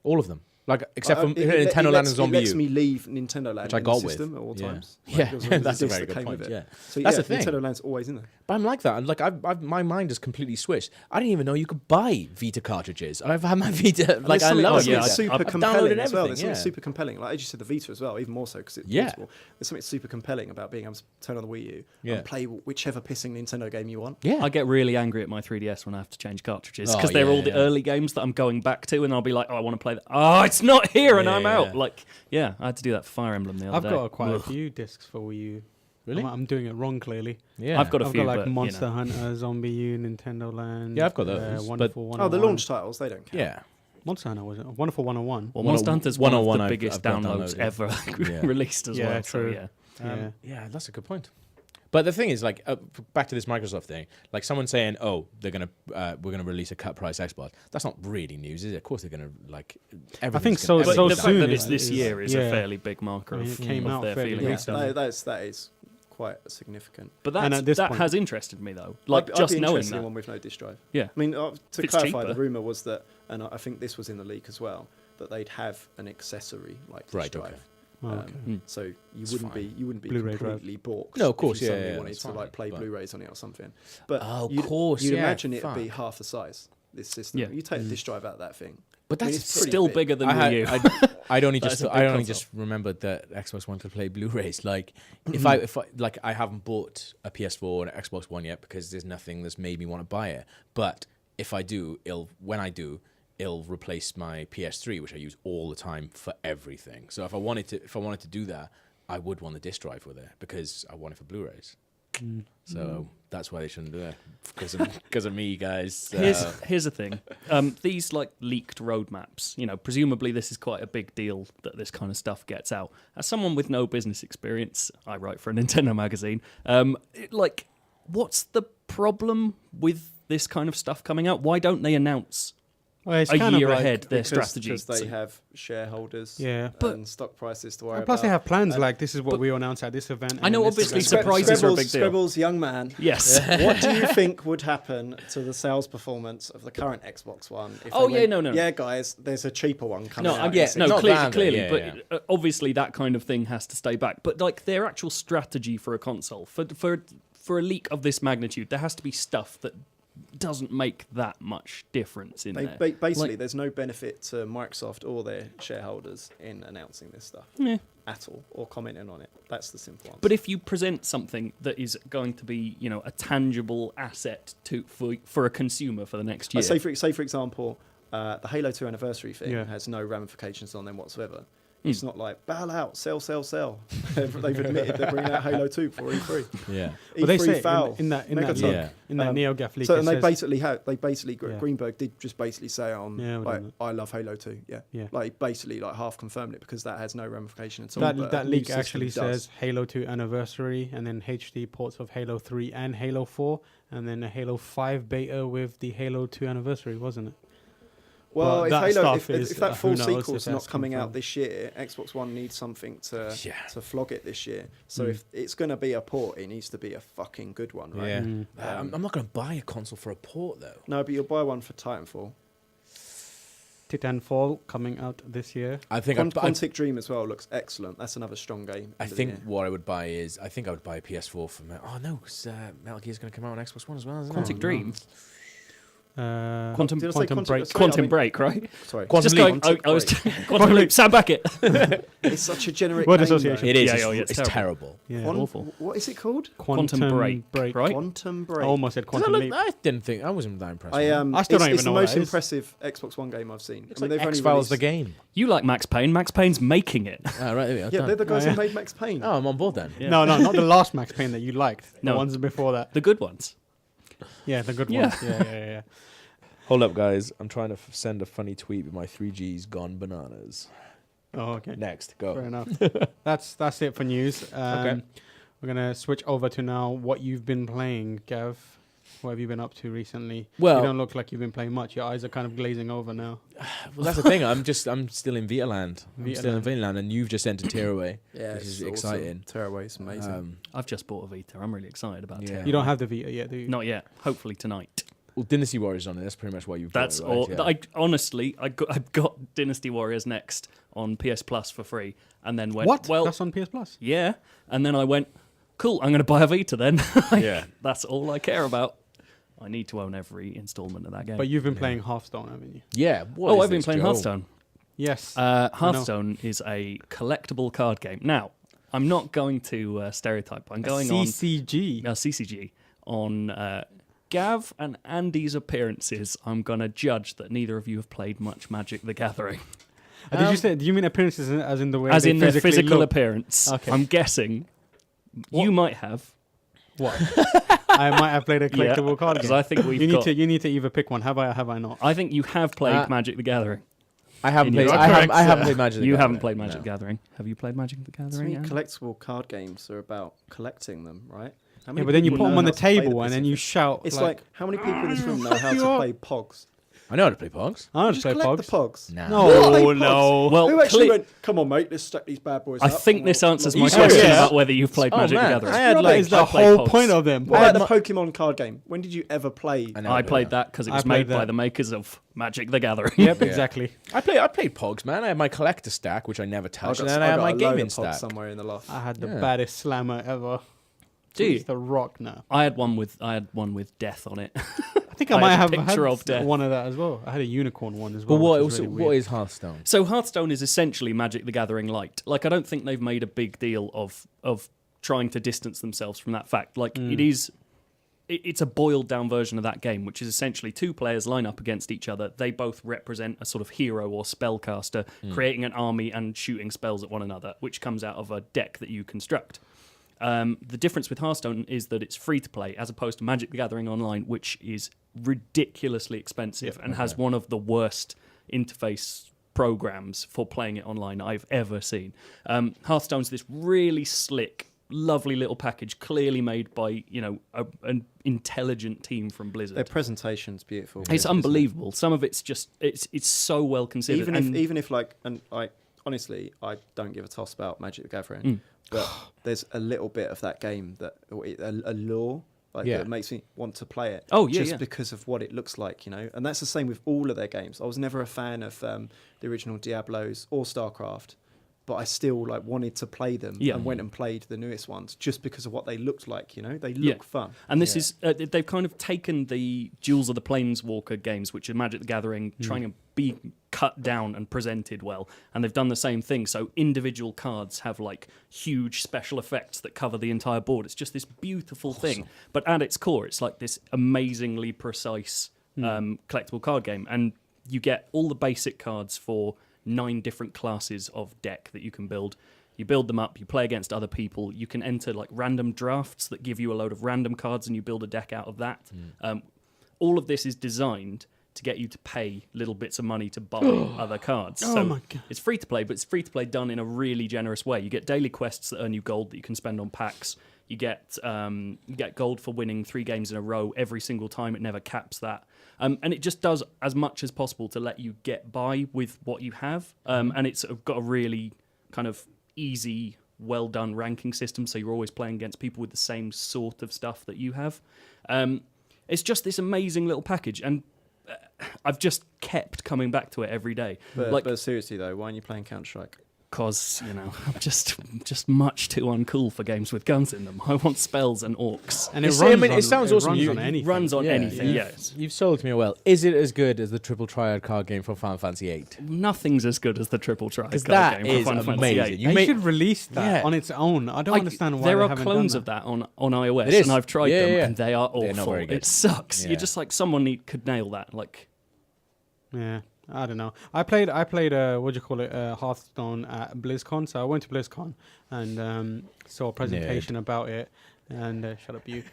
All of them. Like, except for It Nintendo Land and Zombie It lets U. me leave Nintendo Land Which I in got the with. system at all times. Yeah, as long as that's the a disc very that good came point, with it. yeah. So That's the thing. Nintendo Land's always in there. But I'm like that. Like, my mind has completely switched. I didn't even know you could buy Vita cartridges. I've had my Vita. Like, I love There's Vita. something super I've compelling downloaded as well. everything, There's something super compelling. Like as you said, the Vita as well, even more so because it's portable. There's something super compelling about being able to turn on the Wii U and play whichever pissing Nintendo game you want. Yeah. I get really angry at my 3DS when I have to change cartridges because they're all the early games that I'm going back to, and I'll be like, "Oh, I want to play that. Oh, it's not here, and I'm out." Like, I had to do that for Fire Emblem the other I've day. got quite a few discs for Wii U. Really? I'm doing it wrong, clearly. Yeah. I've got a I've few, got like but, Monster Hunter, Zombie U, Nintendo Land. Yeah, I've got those, Wonderful Oh, 101. the launch titles, they don't count. Yeah. Monster Hunter was it? Wonderful 101. Well, Monster Hunter's one of the 101 biggest I've got downloads downloaded. ever released as well. True. So, Yeah. Yeah, that's a good point. But the thing is, like, back to this Microsoft thing, like someone saying, "Oh, we're gonna release a cut price Xbox." That's not really news, is it? Of course, they're gonna like. I think so. But So the fact soon that it's is- this year is yeah. a fairly big marker I mean, of, it came of out their fairly feeling. recently. That is quite significant. But And at this that point- has interested me though. Like I'd just be knowing interested in that. one with no disk drive. Yeah. I mean, to it's clarify, cheaper. the rumor was that, and I think this was in the leak as well, that they'd have an accessory like disk Right, drive. okay. Oh, okay. So you It's wouldn't fine. be Blu-ray drive. completely balked. No, of course, if you yeah, suddenly yeah, wanted that's to fine, like play but- Blu-rays on it or something. But Oh, of you'd, course, you'd yeah, imagine it'd be fuck. half the size. This system. Yeah. You take the disk drive out of that thing. But I mean, that's it's pretty Still big. bigger than I Wii U. I'd only That just is a big I only console. just remembered that Xbox One could play Blu-rays. Like if I like I haven't bought a PS4 or an Xbox One yet because there's nothing that's made me want to buy it. But if I do, when I do, it'll replace my PS3, which I use all the time for everything. So if I wanted to do that, I would want the disc drive with it because I want it for Blu-rays. So that's why they shouldn't do it because of me, guys. So. Here's the thing. These like leaked roadmaps, presumably this is quite a big deal that this kind of stuff gets out. As someone with no business experience, I write for a Nintendo magazine. What's the problem with this kind of stuff coming out? Why don't they announce Well, it's a kind of year like- ahead their Because strategy? they have shareholders Yeah. and stock prices to worry And plus, about. they have plans like this is what we announce at this event. I know, and this obviously, event. surprises are a big deal. Scribbles, young man. Yes. What do you think would happen to the sales performance of the current Xbox One? If Oh, they yeah, went, no. Yeah, guys, there's a cheaper one coming No, out. yeah, in no, six not that, clearly, yeah, but yeah. obviously that kind of thing has to stay back. But like their actual strategy for a console, for a leak of this magnitude, there has to be stuff that doesn't make that much difference in there. Basically, Like- there's no benefit to Microsoft or their shareholders in announcing this stuff. Yeah. at all or commenting on it. That's the simple answer. But if you present something that is going to be, a tangible asset for a consumer for the next year, say for example, the Halo 2 anniversary thing Yeah. has no ramifications on them whatsoever. It's not like bail out, sell. They've admitted they're bringing out Halo 2 before E3. Yeah. Well, they say foul. in that Megaton. Yeah. NeoGAF leak. So it and they says- basically Yeah. Greenberg did just basically say Yeah, we've like done that. I love Halo 2. Yeah. Yeah. Like basically like half confirmed it because that has no ramification at all. That, but that a new leak system actually does. says Halo 2 anniversary and then HD ports of Halo 3 and Halo 4 and then a Halo 5 beta with the Halo 2 anniversary, wasn't it? Well, But that if Halo, stuff is, if that who full knows sequel's if not that's coming out confirmed. this year, Xbox One needs something to Yeah. flog it this year. So Mm. if it's going to be a port, it needs to be a fucking good one, right? Yeah. Mm. I'm not going to buy a console for a port though. No, but you'll buy one for Titanfall. Titanfall coming out this year. I think Quantic Dream as well looks excellent. That's another strong game. I end of the think year. what I would buy is I would buy a PS4 for because Metal Gear's going to come out on Xbox One as well, isn't Quantic it? Dream, Quantum Did I say Break. Sorry, I Quantum mean- Break, right? Sorry, Quantum Just Leap. going. I was Break. Quantum Leap. Sam Beckett. It's such a generic Word name, association. though. It is. Yeah, it's it's terrible. Yeah. Awful. What is it called? Quantum Break, right? Quantum Break. I almost said Does that Quantum look- Leap. I didn't think I wasn't that impressed. I I still don't it's even know the what most that is. impressive Xbox One game I've seen. It's I mean, like they've only X-Files the released- game. You like Max Payne. Max Payne's making it. Ah, right, there we go. Yeah, done. they're the guys Oh, who yeah. made Max Payne. Oh, I'm on board then. Yeah. No, not the last Max Payne that you liked. The No. ones before that. The good ones. Yeah, the good Yeah. ones. Yeah. Hold up, guys. I'm trying to send a funny tweet, but my 3G's gone bananas. Oh, okay. Next, go. Fair enough. That's it for news. Okay. We're gonna switch over to now what you've been playing, Gav. What have you been up to recently? Well- you don't look like you've been playing much. Your eyes are kind of glazing over now. Well, that's the thing. I'm still in Vita land. I'm Vita still in land. Vita land, and you've just entered Tearaway. Yeah, Which is it's exciting. Tearaway is amazing. I've just bought a Vita. I'm really excited about Yeah. it. You don't have the Vita yet, do you? Not yet. Hopefully tonight. Well, Dynasty Warriors on it. That's pretty much why you've. That's got it, right? all. Yeah. I've got Dynasty Warriors next on PS Plus for free, and then went, What? well, That's on PS Plus. yeah, and then I went, cool. I'm going to buy a Vita then. Yeah. That's all I care about. I need to own every installment of that game. But you've been playing Hearthstone, haven't you? Yeah. What oh, is I've been this, playing Joe? Hearthstone. Yes. Hearthstone is a collectible card game. Now, I'm not going to stereotype. I'm going on CCG. CCG on Gav and Andy's appearances. I'm going to judge that neither of you have played much Magic the Gathering. Did you say? Do you mean appearances as in the way? As they in their physically physical look? appearance. Okay. I'm guessing you might have. What? I might have played a collectible card Because game. I think we've You need got. to. You need to either pick one. Have I? Or have I not? I think you have played Magic the Gathering. I haven't You played. are I correct, haven't sir. played Magic. the You Gathering, haven't played Magic no. the Gathering. Have you played Magic the To Gathering? me, Andy? collectible card games are about collecting them, right? How Yeah, many but then you people put them know on the how to play table and then you specific- shout. It's like how many people in this room know how you to are. play Pogs? I know how to play Pogs. I don't Just play collect Pogs. the Pogs. Nah. No, Play Pogs. no. Well, Who actually cle- went? Come on, mate. Let's stack these bad boys I up. think and this we'll- answers we'll- my You question serious? about whether you've played Oh, Magic man. the Gathering. I had, That like, is the I played whole Pogs. point of them. What I about had the Pokemon card game? When did you ever play? I know. I played that because it I was played made by that. the makers of Magic the Gathering. Yep, Yeah. exactly. I played Pogs, man. I had my collector stack, which I never touched, and then I I had got my a load gaming of Pogs stack. somewhere in the loft. I had the Yeah. baddest slammer ever. Do you? It's the Rock now. I had one with death on it. I think I I might had a have picture had of death. one of that as well. I had a unicorn one as But well. what? which was really What weird. is Hearthstone? So Hearthstone is essentially Magic the Gathering light. Like I don't think they've made a big deal of trying to distance themselves from that fact. Like it's a boiled down version of that game, which is essentially two players line up against each other. They both represent a sort of hero or spellcaster, creating an army and shooting spells at one another, which comes out of a deck that you construct. The difference with Hearthstone is that it's free to play, as opposed to Magic the Gathering Online, which is ridiculously expensive and has one of the worst interface programs for playing it online I've ever seen. Hearthstone's this really slick, lovely little package, clearly made by an intelligent team from Blizzard. Their presentation's beautiful. It's unbelievable. Some of it's just it's so well considered. Even if like, and I honestly I don't give a toss about Magic the Gathering, but there's a little bit of that game that a lore that makes me want to play it. Oh, yeah, just yeah. because of what it looks like, and that's the same with all of their games. I was never a fan of the original Diablos or StarCraft, but I still wanted to play them and went and played the newest ones just because of what they looked like. They look fun. And this is they've kind of taken the Jewels of the Planeswalker games, which are Magic the Gathering, trying to be cut down and presented well. And they've done the same thing. So individual cards have like huge special effects that cover the entire board. It's just this beautiful thing. But at its core, it's like this amazingly precise collectible card game. And you get all the basic cards for 9 different classes of deck that you can build. You build them up, you play against other people, you can enter like random drafts that give you a load of random cards and you build a deck out of that. All of this is designed to get you to pay little bits of money to buy other cards. Oh so my God. it's free to play, but it's free to play done in a really generous way. You get daily quests that earn you gold that you can spend on packs. You get gold for winning 3 games in a row every single time. It never caps that. And it just does as much as possible to let you get by with what you have. And it's got a really kind of easy, well-done ranking system, so you're always playing against people with the same sort of stuff that you have. It's just this amazing little package, and I've just kept coming back to it every day. But seriously though, why aren't you playing Counter-Strike? Because, I'm just much too uncool for games with guns in them. I want spells and orcs. And it sounds awesome. It runs on anything, Yeah. You've sold me well. Is it as good as the Triple Triad card game from Final Fantasy VIII? Nothing's as good as the Triple Triad card that game is from Final Fantasy amazing. VIII. They should release that on its own. I don't understand why there they are haven't clones done of that on iOS, It is. and I've tried them, Yeah. and they are awful. They're not very good. It sucks. Yeah. You're just like, someone could nail that. Like, Yeah, I don't know. I played Hearthstone at BlizzCon. So I went to BlizzCon and saw a presentation about it. And shut up, you.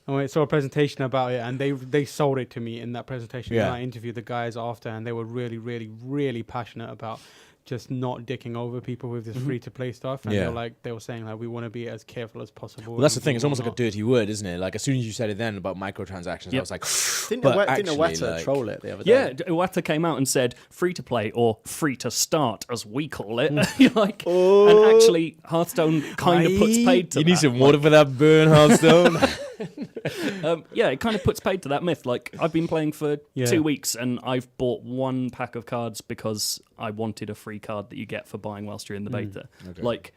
I saw a presentation about it, and they sold it to me in that presentation. Yeah. And I interviewed the guys after, and they were really, really, really passionate about just not dicking over people with this free-to-play stuff. And they were saying like, we want to be as careful as possible. Well, that's the thing. It's almost like a dirty word, isn't it? Like, as soon as you said it then about microtransactions, I was like, Didn't actually, Iwata troll it the other day? yeah, Iwata came out and said free to play or free to start, as we call it. You're like, and actually, Hearthstone kind of puts paid to you that. need some water for that burn, Hearthstone. It kind of puts paid to that myth. Like, I've been playing for 2 weeks, and I've bought 1 pack of cards because I wanted a free card that you get for buying whilst you're in the beta. Okay. Like,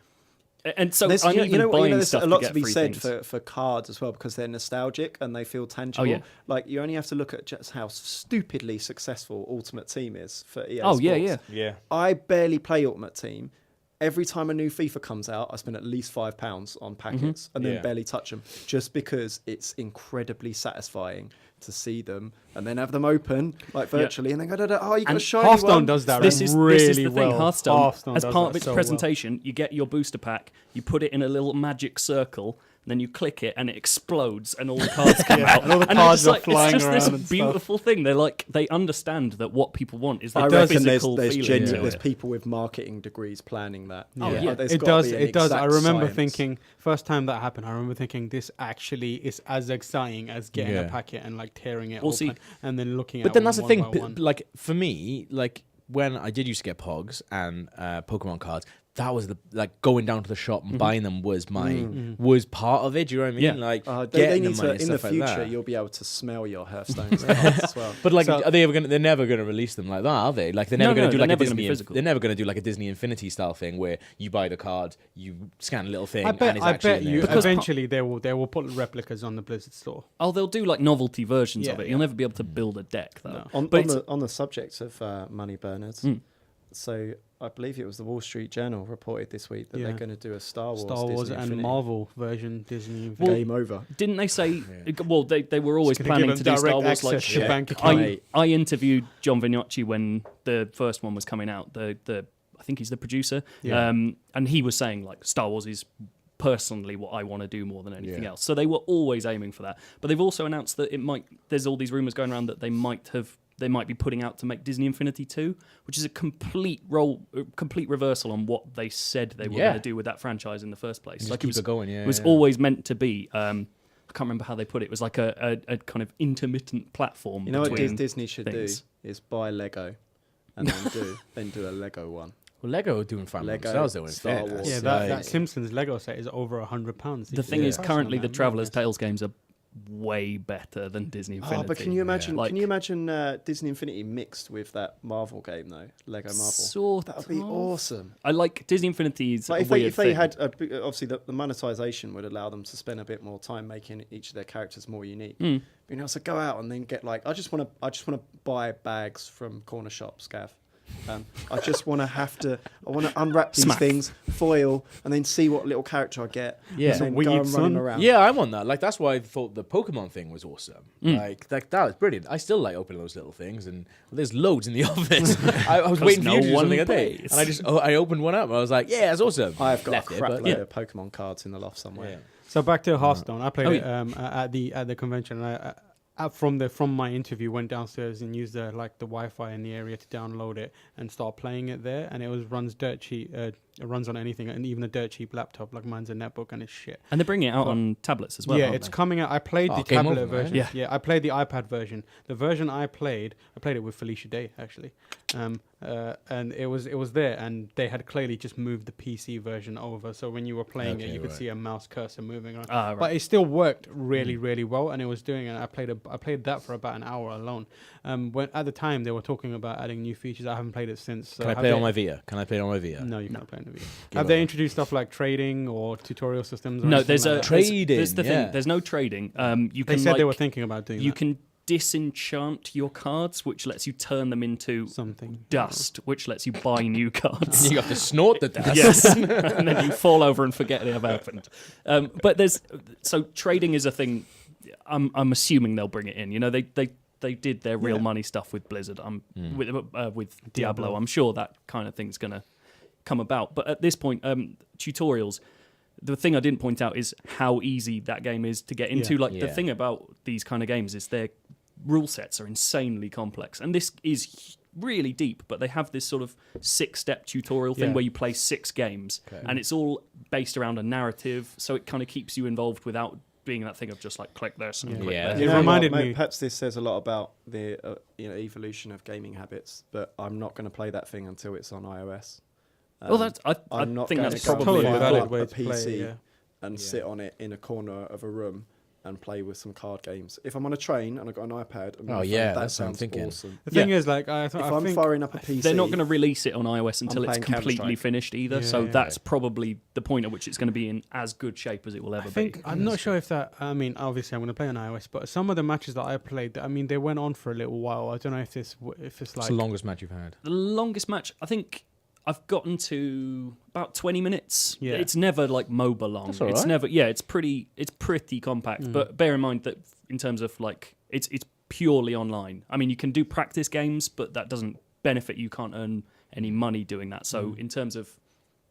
and so There's, I'm even buying there's stuff a lot to to get be free said things. for cards as well, because they're nostalgic and they feel tangible. Oh, yeah. Like, you only have to look at just how stupidly successful Ultimate Team is for EA Oh, Sports. Yeah. I barely play Ultimate Team. Every time a new FIFA comes out, I spend at least £5 on packets and then barely touch them, just because it's incredibly satisfying to see them and then have them open like virtually and then go, oh, you got a shiny Hearthstone one. does that This is the thing. well. Hearthstone, as does part that of its so well. presentation, you get your booster pack, you put it in a little magic circle, and then you click it, and it explodes, and all the cards come out. and all the And cards it's are just flying it's just around this and stuff. beautiful thing. They understand that what people want is the I reckon physical there's feeling. there's to it. people with marketing degrees planning that. Oh, yeah. Like, there's It gotta does. be an It does. I exact remember science. thinking first time that happened. I remember thinking this actually is as exciting as getting a Yeah. packet and like tearing it Well, open see, and then looking But at then them that's the one thing. by one. Like, for me, like, when I did used to get Pogs and Pokemon cards, that was going down to the shop and buying them was was part of it. Do you know what I mean? Yeah. Like, They getting need the money to, and in the stuff like future, that. you'll be able to smell your Hearthstones cards as well. But like, So- are they ever gonna? They're never gonna release them like that, are they? Like, they're No, never gonna no, do they're like a never gonna be Disney. physical. They're never gonna do like a Disney Infinity style thing where you buy the card, you scan a little thing, I and bet. it's I actually bet in there. you Because eventually they will put replicas on the Blizzard store. Oh, they'll do like novelty versions of Yeah, it. You'll never be able to build a deck though. No. But it's- On the subject of money burners, so I believe it was the Wall Street Journal reported this week that Yeah. they're going to do a Star Wars, Star Wars Disney and Infinity. Marvel version Disney. Well, Game over. didn't they say? Well, they were always It's gonna planning give to them do Star direct Wars like access to Yeah. bank account. I interviewed John Vignocchi when the first one was coming out. The I think he's the producer. Yeah. And he was saying like Star Wars is personally what I want to do more than anything Yeah. else. So they were always aiming for that. But they've also announced that there's all these rumors going around that they might be putting out to make Disney Infinity 2, which is a complete reversal on what they said they were Yeah. going to do with that franchise in the first place. Just Like keep it going. Yeah, it was yeah. always meant to be. I can't remember how they put it. It was like a kind of intermittent platform. You know what between Disney should things. do is buy Lego and then do a Lego one. Well, Lego are doing fine Lego, themselves though. In Star fairness. Wars. Yeah, that Simpsons Lego set is over £100. The thing is, Yeah. currently the Man, Traveller's madness. Tales games are way better than Disney Infinity. Oh, but can you imagine? Like- Can you imagine Disney Infinity mixed with that Marvel game though? Lego Marvel. Sort That would be of. awesome. I like Disney Infinity is Like a weird if they thing. had obviously the monetization would allow them to spend a bit more time making each of their characters more unique. Being able to go out and then get like I just want to buy bags from corner shops, Gav. I just want to unwrap these Smack. things, foil, and then see what little character I get. Yeah. and then Weird, go and running son. around. Yeah, I'm on that. Like that's why I thought the Pokemon thing was awesome. Like that was brilliant. I still like opening those little things, and there's loads in the office. I was waiting for you to do no one something a day, plays. and I opened one up. And I was like, yeah, that's awesome. I've got Left a it, crap but load of Pokemon cards in the loft somewhere. yeah. So back to Hearthstone. I played Oh, it at the convention. From my interview, went downstairs and used the Wi-Fi in the area to download it and start playing it there. And it runs dirt cheap. It runs on anything, and even a dirt cheap laptop like mine's a netbook, and it's shit. And they're bringing it out But- on tablets as well. Yeah, aren't it's they? coming out. I played the Game tablet Over, right? version. Yeah. I played the iPad version. The version I played it with Felicia Day actually, and it was there, and they had clearly just moved the PC version over. So when you were playing it, Okay, you could right. see a mouse cursor moving around. Ah, right. But it still worked really well, and it was doing it. I played that for about an hour alone. When at the time they were talking about adding new features. I haven't played it since. So Can I have play it on they- my Vita? Can I play it on my Vita? No, you can't play it on the Vita. Give Have they up. introduced stuff like trading or tutorial systems? Or No, anything there's like a that? Trading, There's the yeah. thing. There's no trading. You They can said they were like, thinking about doing you that. can disenchant your cards, which lets you turn them into Something dust, which lets you buy new cards. You have to snort the dust. Yes, and then you fall over and forget it ever happened. But trading is a thing. I'm assuming they'll bring it in. You know, they did their real money stuff with Blizzard. With Diablo. I'm sure that kind of thing's gonna come about. But at this point, tutorials. The thing I didn't point out is how easy that game is to get into. Yeah. The thing about these kind of games is their rule sets are insanely complex, and this is really deep. But they have this sort of 6-step tutorial thing Yeah. where you play 6 games, and it's all based around a narrative, so it kind of keeps you involved without being that thing of just like click this and click Yeah. this. It You know reminded what, mate, me- perhaps this says a lot about the evolution of gaming habits, but I'm not going to play that thing until it's on iOS. Well, that's I I'm not think going that's to go and probably totally fire valid up way a to play PC it, yeah. and sit on it in a corner of a room and play with some card games. If I'm on a train and I've got an iPad, and Oh, my yeah, phone, that that's what I'm sounds thinking. awesome. The thing Yeah. is, like, If I'm think firing up a PC, they're not going to release it on iOS until it's playing completely Counter-Strike. finished either. Yeah, so yeah. that's probably the point at which it's going to be in as good shape as it will ever I think be. I'm not sure if that. I mean, obviously, I'm going to play on iOS, but some of the matches that I played, I mean, they went on for a little while. I don't know if it's It's like the longest match you've had. The longest match, I think I've gotten to about 20 minutes. Yeah. It's never like MOBA long. That's all It's right. never, it's pretty compact. Mm. But bear in mind that in terms of like, it's purely online. I mean, you can do practice games, but that doesn't benefit you. You can't earn any money doing that. So in terms of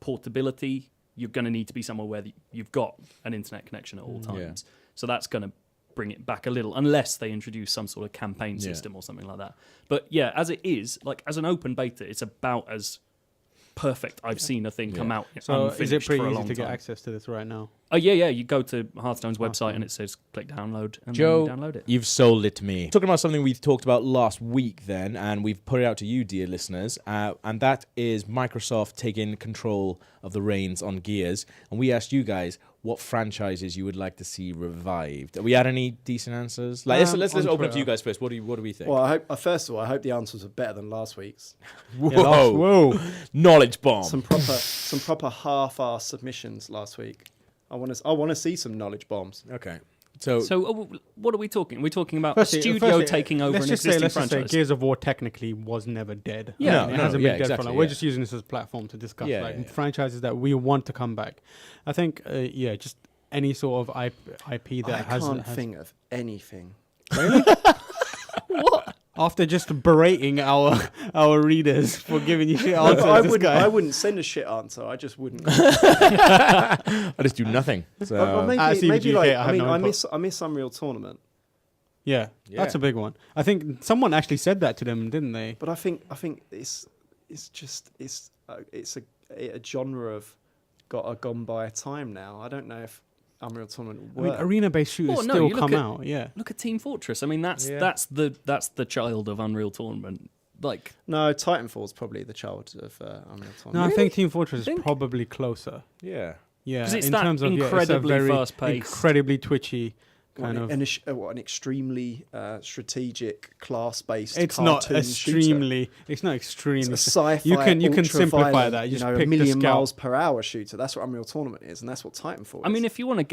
portability, you're going to need to be somewhere where you've got an internet connection at all times. So that's going to bring it back a little, unless they introduce some sort of campaign system or something like that. But yeah, as it is, like as an open beta, it's about as perfect I've seen a thing come out. So is it unfinished pretty for a easy long to get time. access to this right now? Oh yeah. You go to Hearthstone's website and it says click download, and Joe, then you download it. you've sold it to me. Talking about something we talked about last week then, and we've put it out to you, dear listeners, and that is Microsoft taking control of the reins on Gears. And we asked you guys what franchises you would like to see revived. Have we had any decent answers? Like, let's on open up to Twitter. you guys first. What do we think? Well, I hope, first of all, I hope the answers are better than last week's. Whoa. Whoa! Knowledge bomb. Some proper half-ass submissions last week. I want to see some knowledge bombs. Okay. So What are we talking? We're talking about Firstly- a studio firstly, taking over let's an just existing let's just say franchise. Gears of War technically was never dead. Yeah, I mean, no, it hasn't yeah, been dead for exactly, long. We're yeah. just using this as a platform to discuss Yeah, like yeah. franchises that we want to come back. I think, just any sort of IP that I has. can't think of anything. After just berating our readers for giving you shit No, answers, but this guy. I wouldn't send a shit answer. I just wouldn't. I just do nothing. So Or At maybe CBGK, like I have no input. I miss Unreal Tournament, Yeah, that's a big one. I think someone actually said that to them, didn't they? but I think it's a genre of gone by time now. I don't know if Unreal Tournament I mean, works. arena-based shooters Well, no, still you look come at- out. Yeah. Look at Team Fortress. I mean, that's Yeah. that's the child of Unreal Tournament. Like, No, Titanfall's probably the child of Unreal Tournament. No, I think Team Fortress is Think? probably closer. yeah. Yeah, 'Cause it's in that terms of incredibly it's a very fast-paced. incredibly twitchy kind of. an extremely strategic, class-based. It's not cartoon shooter. extremely. It's not It's extremely. a sci-fi. You can simplify ultra-violent, that. You just a pick the million scout. miles per hour shooter. That's what Unreal Tournament is, and that's what Titanfall is. I mean, if you want to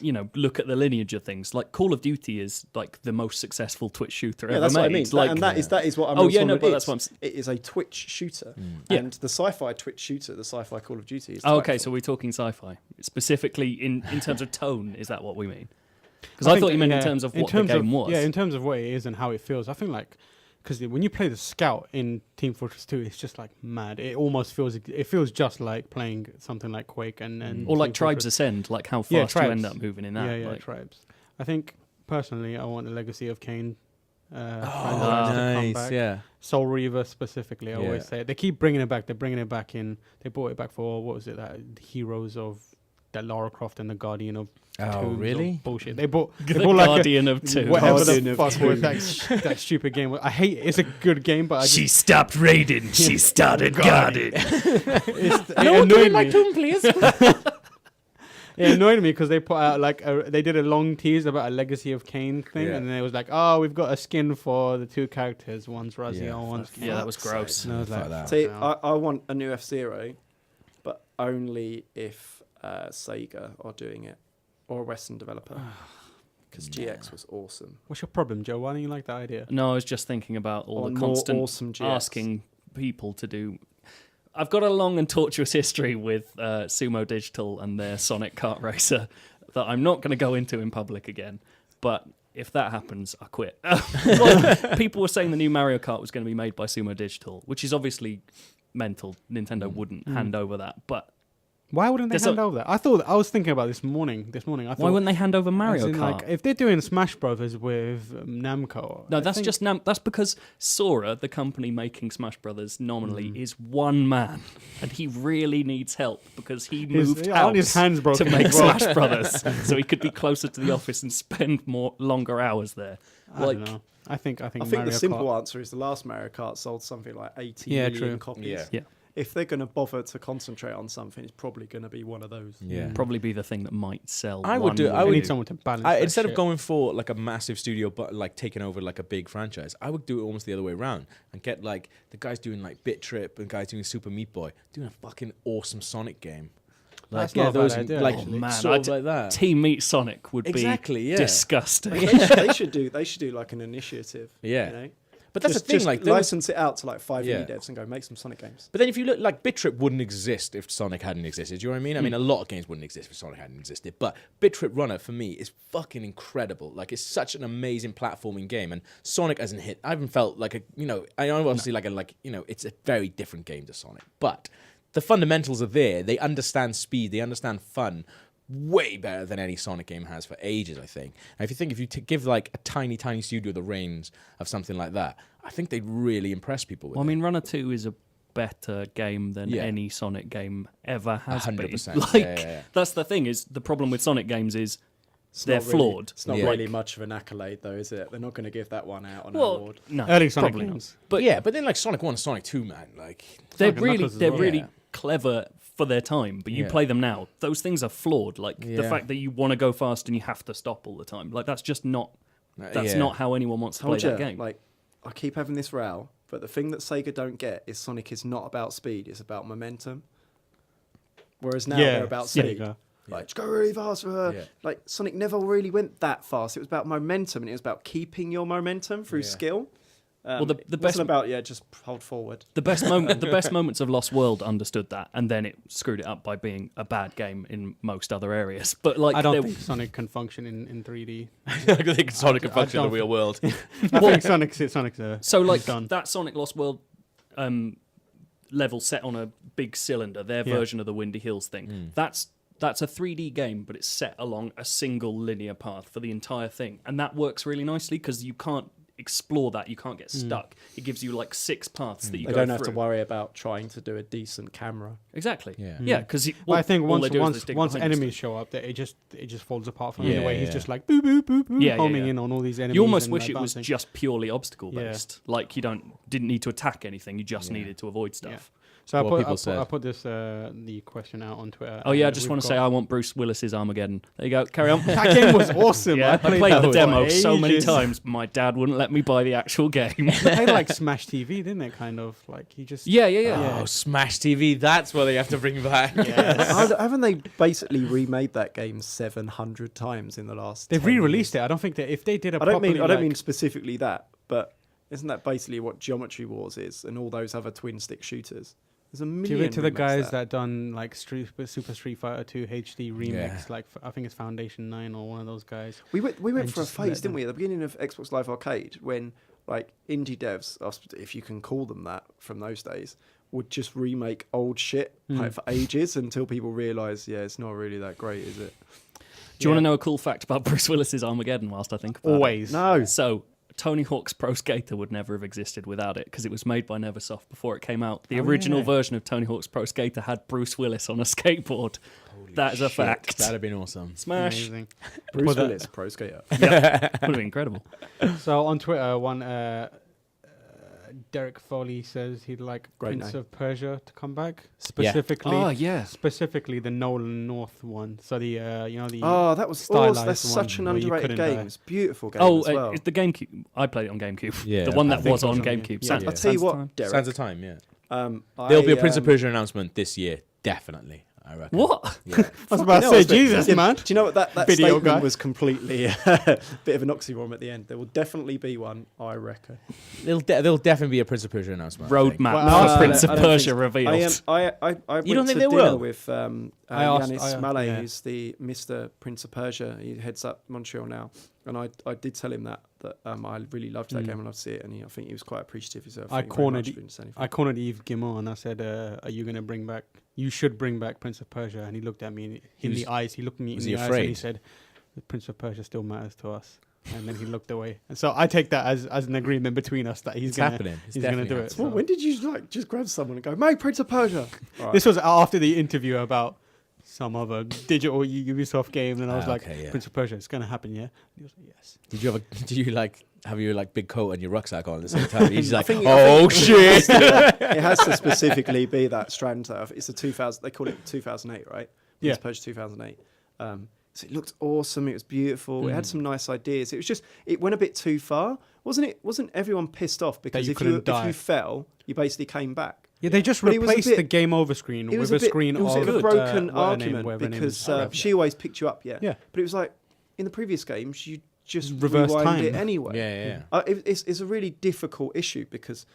look at the lineage of things. Like Call of Duty is like the most successful Twitch shooter ever that's made. what I mean. Like, That is what I'm. Oh, yeah, also no, on but it that's is. what I'm It is a Twitch shooter, Yeah. and the sci-fi Twitch shooter, the sci-fi Call of Duty is. Oh, okay, Titanfall. so we're talking sci-fi specifically in terms of tone. Is that what we mean? Because I thought you meant in terms of what the game was. Yeah, in terms of what it is and how it feels. I think like because when you play the Scout in Team Fortress 2, it's just like mad. It almost feels just like playing something like Quake and or like Team Tribes Fortress. Ascend, like how fast you Tribes. end up moving in that. Yeah, like, Tribes. I think personally, I want the Legacy of Kain. Franchise to come nice. back. Yeah. Soul Reaver specifically, I always Yeah. say it. They keep bringing it back. They're bringing it back in. They brought it back for what was it? That Heroes of that Lara Croft and the Guardian of Oh, Tombs or really? bullshit. They bought the like Guardian of Two. whatever Guardian the of fuck was Tombs. that stupid game. I hate it. It's a good game, but I just, stopped raiding. She started guarding. it annoyed me. Tomb, please. It annoyed me because they put out they did a long tease about a Legacy of Kain thing, Yeah. and then it was like, oh, we've got a skin for the two characters. One's Raziel, Yeah, one's Yeah, that was gross. And I was Fuck like, that. See, Yeah. I want a new F-Zero, but only if Sega are doing it or a Western developer. Because GX was awesome. what's your problem, Joe? Why don't you like that idea? No, I was just thinking about all Or the more constant awesome GX. asking people to do. I've got a long and tortuous history with Sumo Digital and their Sonic Kart Racer that I'm not going to go into in public again. But if that happens, I quit. Like, people were saying the new Mario Kart was going to be made by Sumo Digital, which is obviously mental. Nintendo wouldn't hand over that. But Why wouldn't they There's hand over that? I was thinking about this morning. I thought, why wouldn't they hand over Mario as in, Kart? like, if they're doing Smash Brothers with Namco. No, I that's think- just that's because Sora, the company making Smash Brothers, nominally is one man, and he really needs help because he moved and his house hands to broken make as well. Smash Brothers, so he could be closer to the office and spend longer hours there. I don't know. I think I think Mario the simple Kart. answer is the last Mario Kart sold something like 80 Yeah, million true. copies. Yeah. Yeah. If they're going to bother to concentrate on something, it's probably going to be one of those. Yeah. Probably be the thing that might sell. I would one do- more I We would- need someone to balance. that Instead of shit. going for like a massive studio, but like taking over like a big franchise, I would do it almost the other way around and get like the guys doing like Bit Trip and guys doing Super Meat Boy doing a fucking awesome Sonic game. That's not a bad idea, like actually. Man, sort of I'd- like that. Team Meet Sonic would Exactly, be yeah. disgusting. They should do like an initiative. Yeah. You know? But that's just, the thing, just like there was- license it out to like 5 Yeah. indie devs and go make some Sonic games. But then if you look, like Bit Trip wouldn't exist if Sonic hadn't existed. Do you know what I mean? I mean, a lot of games wouldn't exist if Sonic hadn't existed. But Bit Trip Runner for me is fucking incredible. Like it's such an amazing platforming game, and Sonic hasn't hit. I haven't felt like I know obviously it's a very different game to Sonic, but the fundamentals are there. They understand speed. They understand fun. Way better than any Sonic game has for ages, I think. And if you give like a tiny studio the reins of something like that, I think they'd really impress people with Well, I it. mean, Runner 2 is a better game than Yeah. any Sonic game ever has 100%. been. Like, Yeah. that's the thing, is the problem with Sonic games is It's they're not really- flawed. It's not Yeah. really much of an accolade, though, is it? They're not going to give that one out on an Well, award. no, Early Sonic probably not. games. But yeah, but then like Sonic 1 and Sonic 2, man, like They're Sonic and really, Knuckles as they're well. really Yeah. clever for their time, but you Yeah. play them now, those things are flawed. Like the Yeah. fact that you want to go fast and you have to stop all the time. Like that's just not. That's yeah. not how anyone wants to play Told that ya, game. like, I keep having this row, but the thing that Sega don't get is Sonic is not about speed, it's about momentum. Whereas now they're about speed. Sega. Like, just go really fast for her. Yeah. Like, Sonic never really went that fast. It was about momentum, and it was about keeping your momentum through Yeah. skill. Well, the it best- wasn't about, just hold forward. The best moments of Lost World understood that, and then it screwed it up by being a bad game in most other areas. But like, I don't there- think Sonic can function in 3D. I think Sonic can function in the don't real world. I think Sonic's so like done. that Sonic Lost World level set on a big cylinder, their Yeah. version of the Windy Hills thing. That's a 3D game, but it's set along a single linear path for the entire thing, and that works really nicely because you can't explore that. You can't get stuck. It gives you like 6 paths that you They go don't through. have to worry about trying to do a decent camera. Exactly. Yeah. Because But I think once enemies show up, that it just falls apart from Yeah, the way he's yeah. just like boo boo boo boo, Yeah, homing yeah. in on all these enemies. You almost and, wish like, it was bouncing. just purely obstacle based. Like you didn't need to attack anything. You just Yeah. needed to avoid stuff. So what people said. I put this the question out on Twitter. Oh yeah, I and just we've want to got- say I want Bruce Willis's Armageddon. There you go. Carry on. that game was awesome. Yeah, I played that the for demo so many ages. times. My dad wouldn't let me buy the actual game. They played like Smash TV, didn't it? Kind of like he just yeah. Oh, Smash TV. That's what they have to bring back. Haven't they basically remade that game 700 times in the last? They've 10 re-released years? it. I don't think that if they did a I don't properly, mean like, specifically that, but isn't that basically what Geometry Wars is and all those other twin stick shooters? There's a million. give it to the remakes guys there. that done like Super Street Fighter 2 HD remix. Yeah. Like I think it's Foundation 9 or one of those guys. We went and for a just let phase, didn't them- we, at the beginning of Xbox Live Arcade, when like indie devs, if you can call them that from those days, would just remake old shit like, for ages until people realise, yeah, it's not really that great, is it? Do you want to know a cool fact about Bruce Willis's Armageddon? Whilst I think about Always. No. it. So Tony Hawk's Pro Skater would never have existed without it because it was made by Neversoft before it came out. The original yeah. version of Tony Hawk's Pro Skater had Bruce Willis on a skateboard. That is a fact. That'd have been awesome. Smash. Amazing. Bruce Put that- Willis, Pro Skater. Would have been incredible. So on Twitter, one Derek Foley says he'd like Great Prince name. of Persia to come back, specifically. yeah. Specifically the Nolan North one. So the the Oh, that was stylized awesome. That's such an one where you underrated couldn't game. die. It's a beautiful game Oh, as well. it's the GameCube. I played it on GameCube. Yeah, the one I that think was so, on yeah. GameCube. Yeah. Sans- I'll tell you Sans what, Time. Derek. Sands of Time, yeah. I, There'll be a Prince of Persia announcement this year, definitely. I reckon. What? Yeah. I was about to say, Jesus, man. Do you know what that Video statement guy. was completely a bit of an oxymoron at the end. There will definitely be one, I reckon. There'll definitely be a Prince of Persia announcement. I think. Roadmap Well, for I Prince don't of think Persia so. revealed. I went You don't think to they dinner will? with I asked- Yanis Malay, yeah. who's the Mr. Prince of Persia. He heads up Montreal now. And I did tell him that I really loved that game and loved to see it. And I think he was quite appreciative. So I thank you very cornered much y- for saying anything. I cornered Yves Guillemot and I said, "Are you going to bring back? You should bring back Prince of Persia." And he looked at me in the eyes. He looked me in was the he eyes and he afraid? said, "The Prince of Persia still matters to us." And then he looked away. And so I take that as an agreement between us that he's It's gonna happening. It's he's gonna definitely do it. happening. Well, when did you just grab someone and go, "Make Prince of Persia"? This was after the interview about some other digital Ubisoft game, and I was like, okay, yeah. "Prince of Persia, it's gonna happen, yeah." And he was like, "Yes." Did you have your big coat and your rucksack on at the same time? He's like, think- oh I think- shit. It has to specifically be that strand. It's a 2000. They call it 2008, right? Yeah. Prince of Persia 2008. So it looked awesome. It was beautiful. It had some nice ideas. It was just it went a bit too far, wasn't it? Wasn't everyone pissed off because you if couldn't die. you fell, you basically came back. Yeah, they just But it was a replaced bit- the game over screen It was with a screen it was of a broken what her name- argument whatever her name is. because she always picked you up. Yeah. Yeah. But it was like in the previous games, you just Reverse rewind time. it anyway. Yeah. It's a really difficult issue because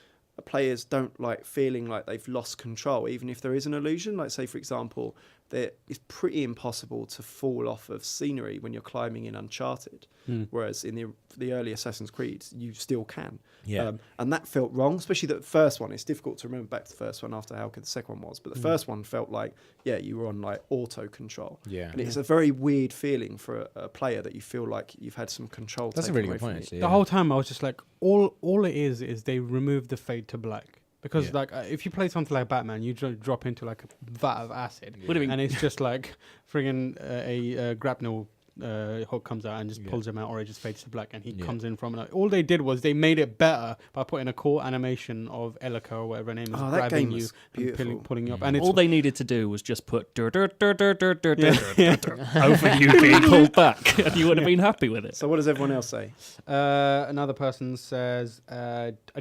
players don't like feeling like they've lost control, even if there is an illusion. Like, say, for example, that it's pretty impossible to fall off of scenery when you're climbing in Uncharted, whereas in the early Assassin's Creed, you still can. Yeah. And that felt wrong, especially the first one. It's difficult to remember back to the first one after how good the second one was, but the first one felt like, yeah, you were on like auto control. Yeah. And it's a very weird feeling for a player that you feel like you've had some control. That's a taken really away good from point. you. Actually, The whole time I was just like, all it is they removed the fade to black. Because Yeah. like if you play something like Batman, you drop into like a vat of acid, Would have been and it's just like friggin' a grapnel hook comes out and just pulls him out, or it just fades to black, and he comes in from it. All they did was they made it better by putting a cool animation of Elika or whatever her name is Oh, that grabbing game you was and beautiful. pulling you up. And it's All they needed to do was just put dur, dur, dur, dur, dur, dur, dur, dur, dur, over you being pulled back, and you would have been happy with it. So what does everyone else say? another person says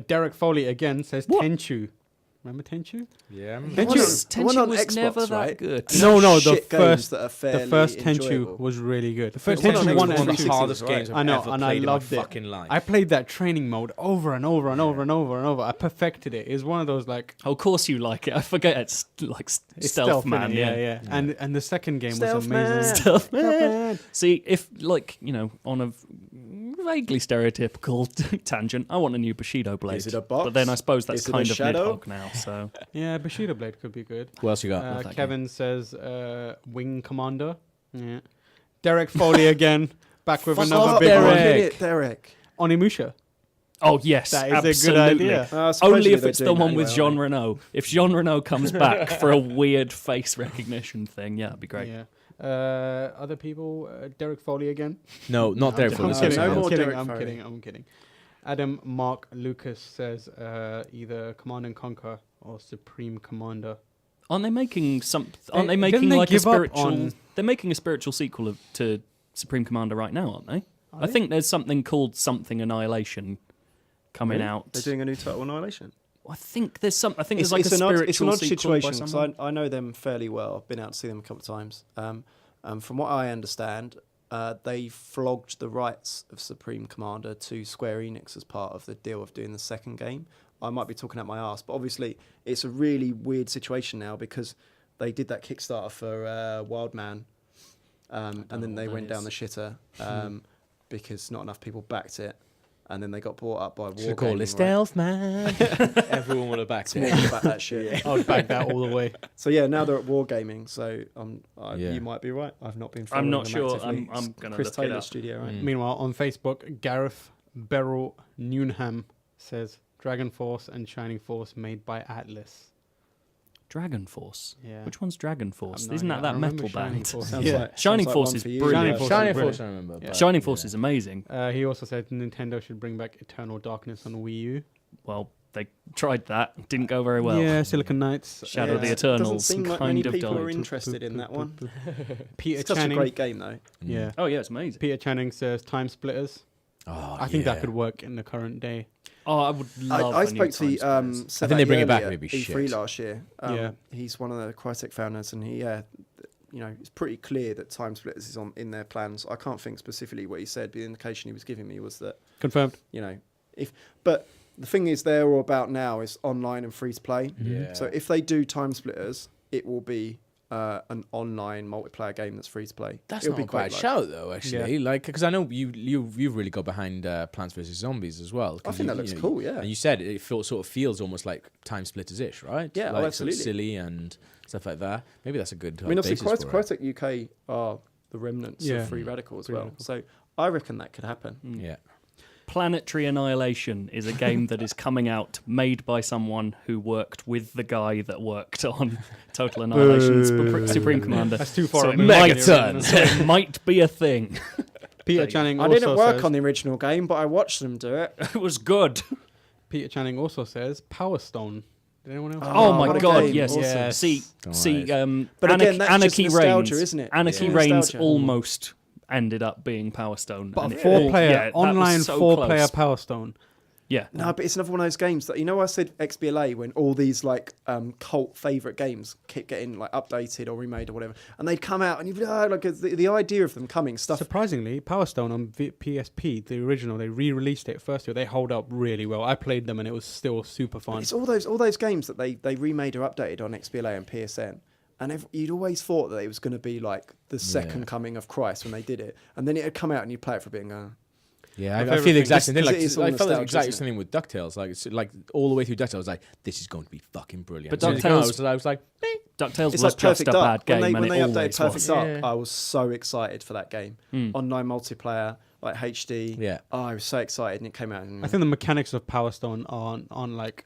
Derek Foley again says What? Tenchu. Remember Tenchu? yeah. Tenchu- One on was Xbox, never that right? good. No, the Shit games first that are fairly the first Tenchu enjoyable. was really good. The first one on Tenchu Xbox 1 was and one 2. of the hardest games games I've I know, ever and I played in my loved it. fucking life. I played that training mode over and over and over and over and over. I perfected it. It's one of those like Oh, of course you like it. I forget it's like it's stealth man. innit? Yeah. And the second game Stealth was man. amazing. Stealth man. See, if like on a vaguely stereotypical tangent, I want a new Bushido blade. Is it a box? But then I suppose that's Is it a kind of shadow? Nidhogg now. So Yeah, Bushido Blade could be good. What else you got? Love that Kevin says Wing Commander. Yeah. Derek Foley again, back with another Stop big one. mocking it, Derek. Onimusha. oh yes, That is a absolutely. good idea. Only if they're it's the doing that one with anyway, Jean aren't Reno. If Jean Reno comes back for a weird face recognition thing, yeah, that'd be great. Yeah. Other people, Derek Foley again. No, not Derek I'm Foley. No, kidding. no I'm more kidding. Derek I'm Foley. kidding. I'm kidding. Adam Mark Lucas says either Command and Conquer or Supreme Commander. Aren't they making Aren't they Didn't making they like a give up spiritual? on- They're making a spiritual sequel to Supreme Commander right now, aren't they? Are I they? think there's something called something Annihilation coming Really? out. They're doing a new Total Annihilation. I think there's some. I think there's like a it's spiritual an odd sequel situation by because someone. I know them fairly well. I've been out to see them a couple of times. From what I understand, they flogged the rights of Supreme Commander to Square Enix as part of the deal of doing the second game. I might be talking out my arse, but obviously it's a really weird situation now because they did that Kickstarter for Wildman, and then they went down the shitter because not enough people backed it. And then they got bought up by Wargaming. Should call it Stealth Man. Everyone would have backed it. Back that shit. I would back that all the way. So yeah, now they're at Wargaming. So Yeah. you might be right. I've not been. I'm following not them sure. actively. I'm It's gonna Chris look it Taylor's up. studio, right? Meanwhile, on Facebook, Gareth Beryl Newnham says Dragon Force and Shining Force made by Atlas. Dragon Force. Yeah. Which one's Dragon Force? I've no Isn't idea. that I that remember metal Shining band? Force. Sounds Yeah. like, Shining sounds Force one is for you, brilliant. guys. Force Shining is Force, brilliant. I remember. Yeah. but Shining yeah. Force is amazing. He also said Nintendo should bring back Eternal Darkness on Wii U. Well, they tried that. Didn't go very well. Yeah, Silicon Knights. Shadow of the Yeah. Eternals Doesn't seem like kind many of people are died. interested in that one. Peter It's such a Channing. great game, though. Yeah. Oh yeah, it's amazing. Peter Channing says Time Splitters. Oh, I think yeah. that could work in the current day. Oh, I would love. I a new spoke to Time Splitters. Seb I think they bring it back earlier and it'd at be E3 shit. last year. Yeah. He's one of the Crytek founders, and it's pretty clear that Time Splitters is in their plans. I can't think specifically what he said, but the indication he was giving me was that Confirmed. But the thing is, they're all about now is online and free to play. Yeah. So if they do Time Splitters, it will be an online multiplayer game that's free to play. That's It'll not be a quite bad like- shout though, actually. Like, because I know you've really got behind Plants vs Zombies as well. I think that looks cool. Yeah. And you said it sort of feels almost like Time Splitters-ish, right? Yeah, like, absolutely. Sort of silly and stuff like that. Maybe that's a good. I mean, obviously, basis for it. Crytek UK are the remnants Yeah. of Free Radical as Free well. Radical. So I reckon that could happen. Yeah. Planetary Annihilation is a game that is coming out, made by someone who worked with the guy that worked on Total Annihilation Supreme Commander. That's too far. So it removed. might- Megaton. So it might be a thing. Peter Channing I also didn't work says, on the original game, but I watched them do it. It was good. Peter Channing also says Power Stone. Did anyone else? Oh, my what a god, game. yes. Awesome. Yes. See, Alright. But again, that's just Anarchy nostalgia, Reigns, isn't it? Anarchy Yeah. Reigns Nostalgia. almost ended up being Power Stone. But and a it- four-player yeah, that was online so four-player close. Power Stone. Yeah. No, but it's another one of those games that I said XBLA when all these like cult favorite games keep getting like updated or remade or whatever, and they'd come out and you'd be like the idea of them coming stuff. Surprisingly, Power Stone on PSP, the original, they re-released it first year. They hold up really well. I played them and it was still super fun. It's all those games that they remade or updated on XBLA and PSN. And you'd always thought that it was going to be like the second coming of Christ when they did it, and then it'd come out and you'd play it for a bit and go, Yeah, My I favourite feel the thing- exact same thing. because Like, it is all I felt the nostalgia, exact isn't it? same with DuckTales. Like all the way through DuckTales, I was like, this is going to be fucking brilliant. But As soon as it came out, DuckTales- I was like, DuckTales it's was like just Perfect a Dark. bad game, When and they it updated always Perfect was. Dark, Yeah. I was so excited for that game. Online multiplayer, like HD. Yeah. Oh, I was so excited, and it came out. And I think the mechanics of Power Stone aren't like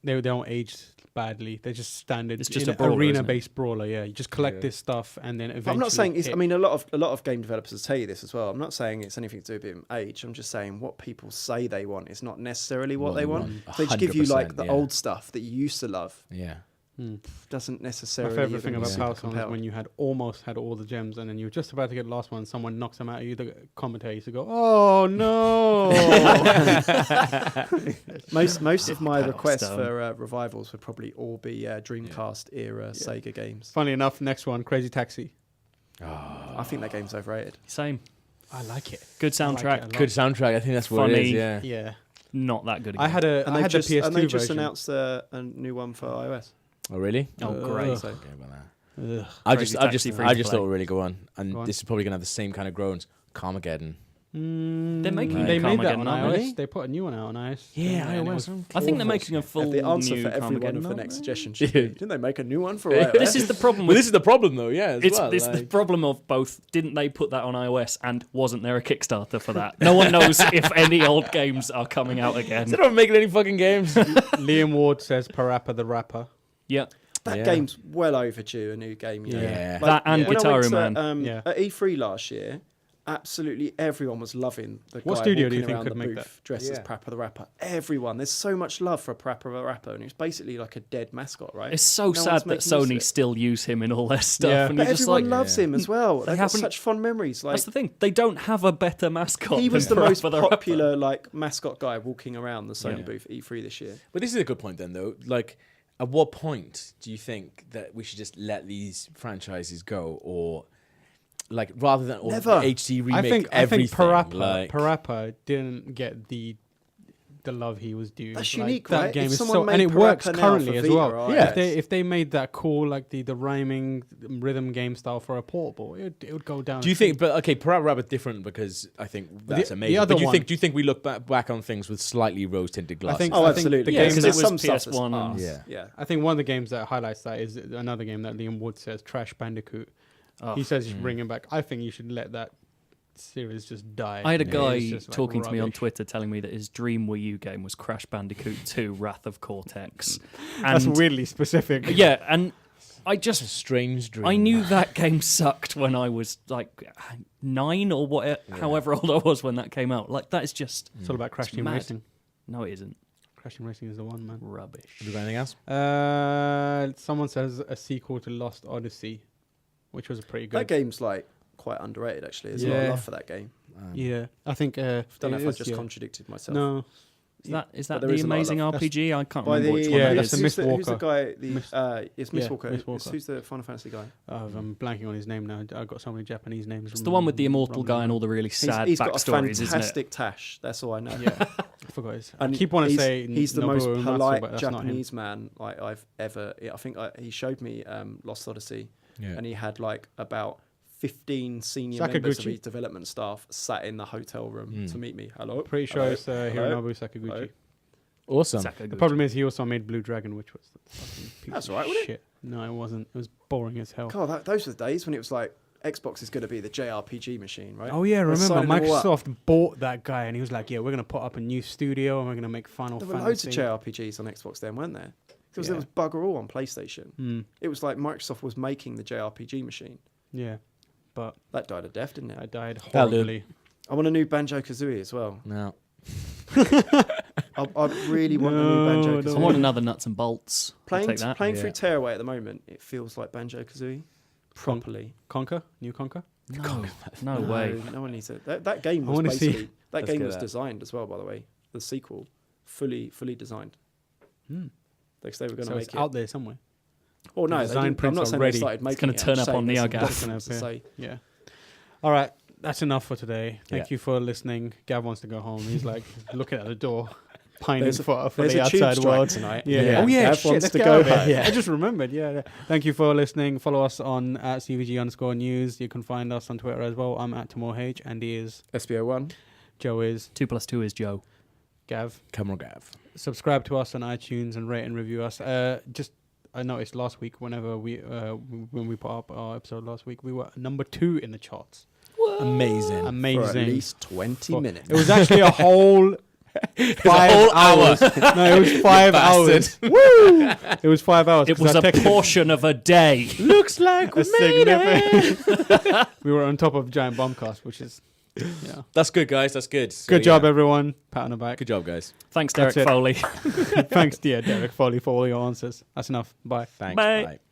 they don't age badly. They're just standard. It's just in a brawler, arena-based brawler. Yeah, you just collect Yeah. this stuff and then eventually. I'm not saying it's. hit. I mean, a lot of game developers tell you this as well. I'm not saying it's anything to do with age. I'm just saying what people say they want is not necessarily what they want. They just give you like 100%, the yeah. old stuff that you used to love. yeah. Doesn't My necessarily. favorite even thing be about super Power Stone is compelling. when you had almost had all the gems and then you were just about to get the last one. Someone knocks them out of you. The commentator used to go, "Oh no!" Most of my Power requests Stone. for revivals would probably all be Dreamcast era Sega games. Funny enough, next one, Crazy Taxi. I think that game's overrated. Same. I like it. Good I like it a soundtrack. lot. Good soundtrack. I think that's what it Funny. is. Yeah. Yeah, Not that good. I had a And I they've had just, the PS2 and they just version. announced a new one for iOS. Oh really? Oh, Ugh. great. So Okay, about that. Ugh. I Crazy just Taxi free I to just play. thought it would really go on, and Go on. this is probably gonna have the same kind of groans. Carmageddon. They're making They a made that Carmageddon, on aren't iOS. they? They put a new one out on iOS. Yeah, and it iOS. was I think they're awful. making a full the answer new for every one Carmageddon, of the aren't next they? suggestion should be, didn't they make a new one for iOS? This is the problem Well, with this is the problem though. Yeah, as it's well. the like- problem of both. Didn't they put that on iOS, and wasn't there a Kickstarter for that? No one knows if any old games are coming out again. They don't make any fucking games. Liam Ward says Parappa the Rapper. Yeah, that Yeah. game's well overdue. A new game, you know? Yeah. that and when I Guitar went to, Man. Yeah. at E3 last year, absolutely everyone was loving the What guy studio do you walking think around could the make booth that? dressed as Yeah. Parappa the Rapper. Everyone, there's so much love for Parappa the Rapper, and it's basically like a dead mascot, right? It's so No one's sad that making use Sony of it. still use him in all their stuff. Yeah. And But you're just everyone like, loves him as well. They've got haven't- such fond memories. Like that's the thing. They don't have a better mascot. he was the than most Parappa the Rapper. popular like mascot guy walking around the Sony Yeah. booth at E3 this year. But this is a good point then, though. Like, at what point do you think that we should just let these franchises go, or like rather than Never. HD remake I think everything? Parappa didn't get the love he was due. That's Like, unique, that right? game If is someone so, made and it works Parappa now currently for as Vita well. or Yeah, iOS. if they made that cool, like the rhyming rhythm game style for a portable, it would go down. Do you think? But okay, Parappa Rabbit different because I think that's The amazing. other But one- do you think we look back on things with slightly rose tinted glasses? think- Oh, I think absolutely. the Yeah, games because that- it was some stuff that's PS1 and arse. Yeah. Yeah. I think one of the games that highlights that is another game that Liam Wood says, Trash Bandicoot. Oh. He says you should bring him back. I think you should let that series just die. I had a It's guy just, like, talking to me on rubbish. Twitter telling me that his dream Wii U game was Crash Bandicoot 2 Wrath of Cortex. That's And weirdly specific. yeah, and I It's a just strange dream. I knew that game sucked when I was like 9 or whatever, however old I was when that came out. Like that is just It's all about Crash It's Team mad. Racing. no, it isn't. Crash Team Racing is the one, man. Rubbish. Have you got anything else? Someone says a sequel to Lost Odyssey, which was pretty That good. game's like quite underrated actually. There's a lot of Yeah. love for that game. Yeah, I think. I don't know it if I is, just yeah. contradicted myself. No, Is that there the is a lot of amazing love. RPG? I can't By remember the which one yeah, it that's is. the Miss who's the Walker. guy? Miss- It's Miss yeah, Walker. Miss Walker. Who's the Final Fantasy guy? I'm blanking on his name now. I've got so many Japanese names. It's the one with the immortal guy and all the really sad He's got a backstories, isn't it? fantastic tash. That's all I know. Yeah, I forgot his. I And keep wanting to he's- say he's the Nobuo most Uematsu, polite but that's not him. Japanese man like I've ever. I think he showed me Lost Odyssey, Yeah. and he had like about 15 senior members of Sakaguchi. his development staff sat in the hotel room to meet me. Hello, Pretty sure Hello? it's Hello? Hironobu Sakaguchi. Hello? Awesome. Sakaguchi. The problem is he also made Blue Dragon, which was the fucking piece That's of all right, wasn't it? shit. No, it wasn't. It was boring as hell. God, those were the days when it was like Xbox is going to be the JRPG machine, right? Oh yeah, They're remember signing them all up. Microsoft bought that guy, and he was like, "Yeah, we're gonna put up a new studio, and we're gonna make Final There were Fantasy." loads of JRPGs on Xbox then, weren't there? Because there Yeah. was bugger all on PlayStation. Mm, It was like Microsoft was making the JRPG machine. yeah, but That died a death, didn't I it? died That'll do. horribly. I want a new Banjo Kazooie as well. No. I really want a new Banjo No, I Kazooie. no. want another nuts and bolts. I'll Playing take that. playing Yeah. through Tearaway at the moment, it feels like Banjo Kazooie properly. Conquer, new Conquer. No way. No one needs it. That game I was wanna see- basically that Let's game get was that. designed as well. By the way, the sequel, fully designed. Hmm. They were going to So make it's it. out there somewhere. Oh no, the they design didn't, I'm prints not are saying ready. they started making gonna it. turn I'm up saying on there's some NeoGAF. documents to It's say Yeah. All right, that's enough for today. Thank Yeah. you for listening. Gav wants to go home. He's like looking at the door, pining There's a- for there's the a tube outside strike world tonight. Yeah. Yeah. Oh yeah. Gav Shit, wants let's to get go out of here. home. Yeah. I just remembered. Yeah. Thank you for listening. Follow us on at @CVG_news. You can find us on Twitter as well. I'm at TimorH. Andy is. SBO1. Joe is. 2 + 2 is Joe. Gav. Come on, Gav. Subscribe to us on iTunes and rate and review us. I noticed last week when we put up our episode last week, we were number 2 in the charts. Amazing. Amazing. For at least 20 minutes. It was actually a whole 5 whole hours. No, it was 5 hours. Woo! It was 5 hours. It 'cause was I a texted portion of a day. Looks like a significant. We were on top of Giant Bombcast, which is yeah. That's good, guys. That's good. So, Good job, yeah. everyone. Pat on the back. Good job, guys. Thanks, That's Derek it. Foley. Thanks, Derek Foley, for all your answers. That's enough. Bye. Thanks. Bye. Bye.